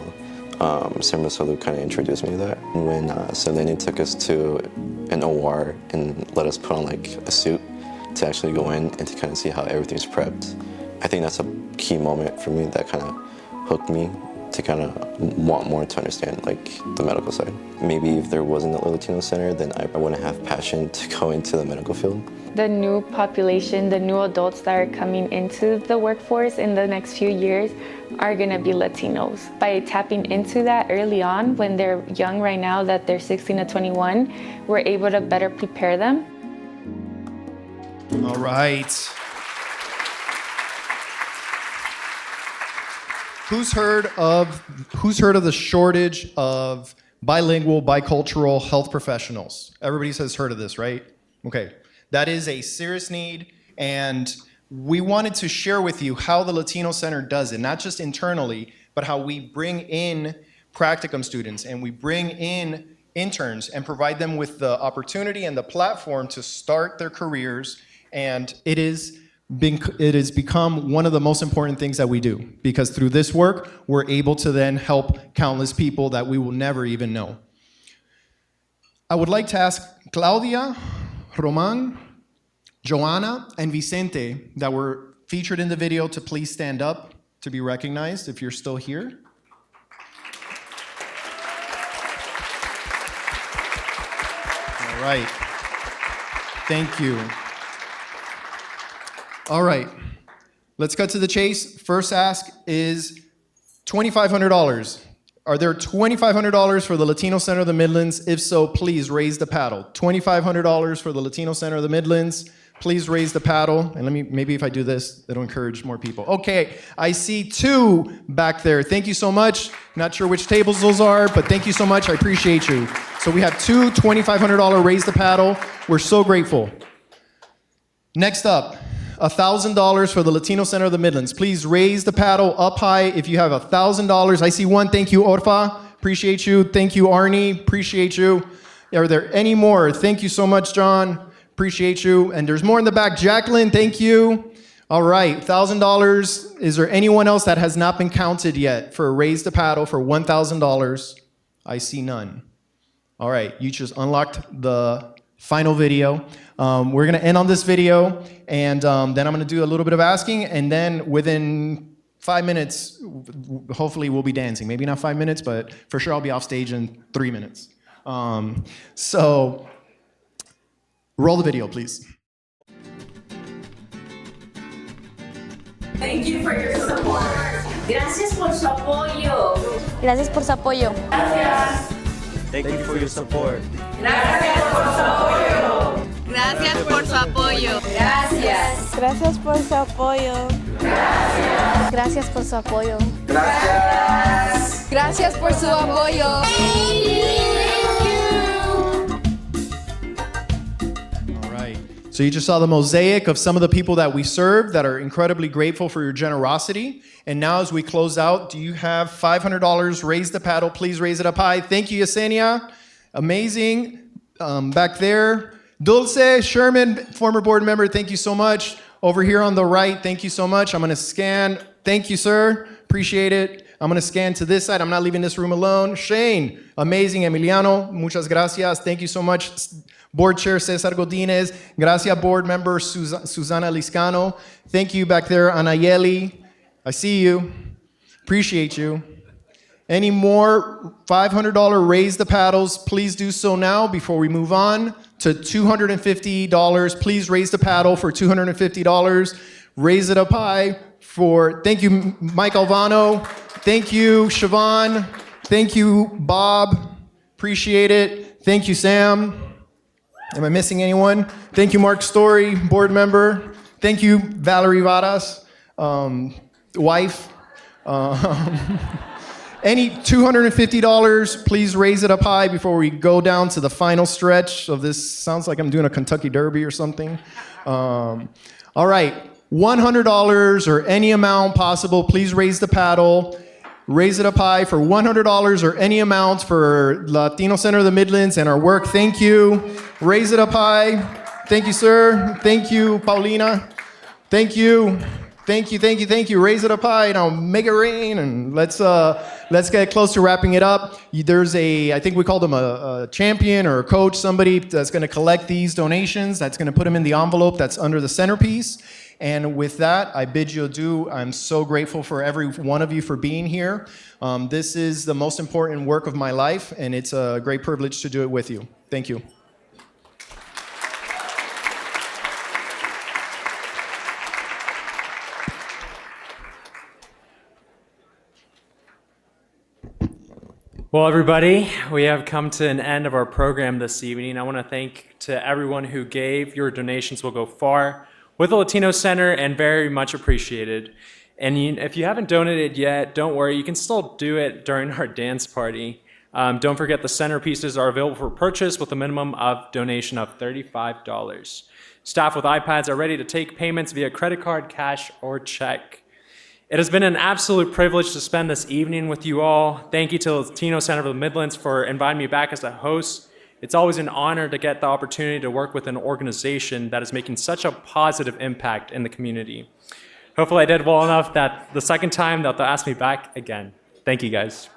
Siembra kind of introduced me to that. When Selene took us to an OR and let us put on like a suit to actually go in and to kind of see how everything's prepped, I think that's a key moment for me that kind of hooked me to kind of want more to understand like the medical side. Maybe if there wasn't a Latino center, then I wouldn't have passion to go into the medical field. The new population, the new adults that are coming into the workforce in the next few years are going to be Latinos. By tapping into that early on, when they're young right now, that they're 16 to 21, we're able to better prepare them. All right. Who's heard of the shortage of bilingual, bicultural health professionals? Everybody has heard of this, right? Okay. That is a serious need, and we wanted to share with you how the Latino Center does it, not just internally, but how we bring in practicum students and we bring in interns and provide them with the opportunity and the platform to start their careers. And it has become one of the most important things that we do, because through this work, we're able to then help countless people that we will never even know. I would like to ask Claudia, Roman, Johanna, and Vicente that were featured in the video to please stand up to be recognized if you're still here. All right. Thank you. All right. Let's cut to the chase. First ask is $2,500. Are there $2,500 for the Latino Center of the Midlands? If so, please raise the paddle. $2,500 for the Latino Center of the Midlands. Please raise the paddle. And maybe if I do this, it'll encourage more people. Okay, I see 2 back there. Thank you so much. Not sure which tables those are, but thank you so much. I appreciate you. So we have 2 $2,500 raise the paddle. We're so grateful. Next up, $1,000 for the Latino Center of the Midlands. Please raise the paddle up high if you have $1,000. I see 1. Thank you, Orfa. Appreciate you. Thank you, Arnie. Appreciate you. Are there any more? Thank you so much, John. Appreciate you. And there's more in the back. Jacqueline, thank you. All right, $1,000. Is there anyone else that has not been counted yet for raise the paddle for $1,000? I see none. All right, you just unlocked the final video. We're gonna end on this video, and then I'm gonna do a little bit of asking, and then within 5 minutes, hopefully we'll be dancing. Maybe not 5 minutes, but for sure I'll be off stage in 3 minutes. So, roll the video, please. Thank you for your support. Gracias por su apoyo. Gracias por su apoyo. Gracias. Thank you for your support. Gracias por su apoyo. Gracias por su apoyo. Gracias. Gracias por su apoyo. Gracias. Gracias por su apoyo. Gracias. Gracias por su apoyo. So you just saw the mosaic of some of the people that we serve that are incredibly grateful for your generosity. And now as we close out, do you have $500? Raise the paddle. Please raise it up high. Thank you, Yesenia. Amazing. Back there. Dulce Sherman, former board member, thank you so much. Over here on the right, thank you so much. I'm going to scan. Thank you, sir. Appreciate it. I'm going to scan to this side. I'm not leaving this room alone. Shane, amazing. Emiliano, muchas gracias. Thank you so much. Board Chair Cesar Godinez. Gracias, Board Member Susana Liscano. Thank you back there, Anayeli. I see you. Appreciate you. Any more $500 raise the paddles? Please do so now before we move on to $250. Please raise the paddle for $250. Raise it up high for, thank you, Mike Alvano. Thank you, Siobhan. Thank you, Bob. Appreciate it. Thank you, Sam. Am I missing anyone? Thank you, Mark Story, board member. Thank you, Valerie Varas, wife. Any $250, please raise it up high before we go down to the final stretch of this. Sounds like I'm doing a Kentucky Derby or something. All right, $100 or any amount possible, please raise the paddle. Raise it up high for $100 or any amount for Latino Center of the Midlands and our work. Thank you. Raise it up high. Thank you, sir. Thank you, Paulina. Thank you. Thank you. Raise it up high. Now make it rain, and let's get close to wrapping it up. There's I think we call them a champion or a coach, somebody that's going to collect these donations. That's going to put them in the envelope that's under the centerpiece. And with that, I bid you adieu. I'm so grateful for every one of you for being here. This is the most important work of my life, and it's a great privilege to do it with you. Thank you. Well, everybody, we have come to an end of our program this evening. I want to thank to everyone who gave. Your donations will go far with the Latino Center and very much appreciated. And if you haven't donated yet, don't worry, you can still do it during our dance party. Don't forget the centerpieces are available for purchase with a minimum of donation of $35. Staff with iPads are ready to take payments via credit card, cash, or check. It has been an absolute privilege to spend this evening with you all. Thank you to the Latino Center of the Midlands for inviting me back as a host. It's always an honor to get the opportunity to work with an organization that is making such a positive impact in the community. Hopefully I did well enough that the second time that they'll ask me back again. Thank you, guys.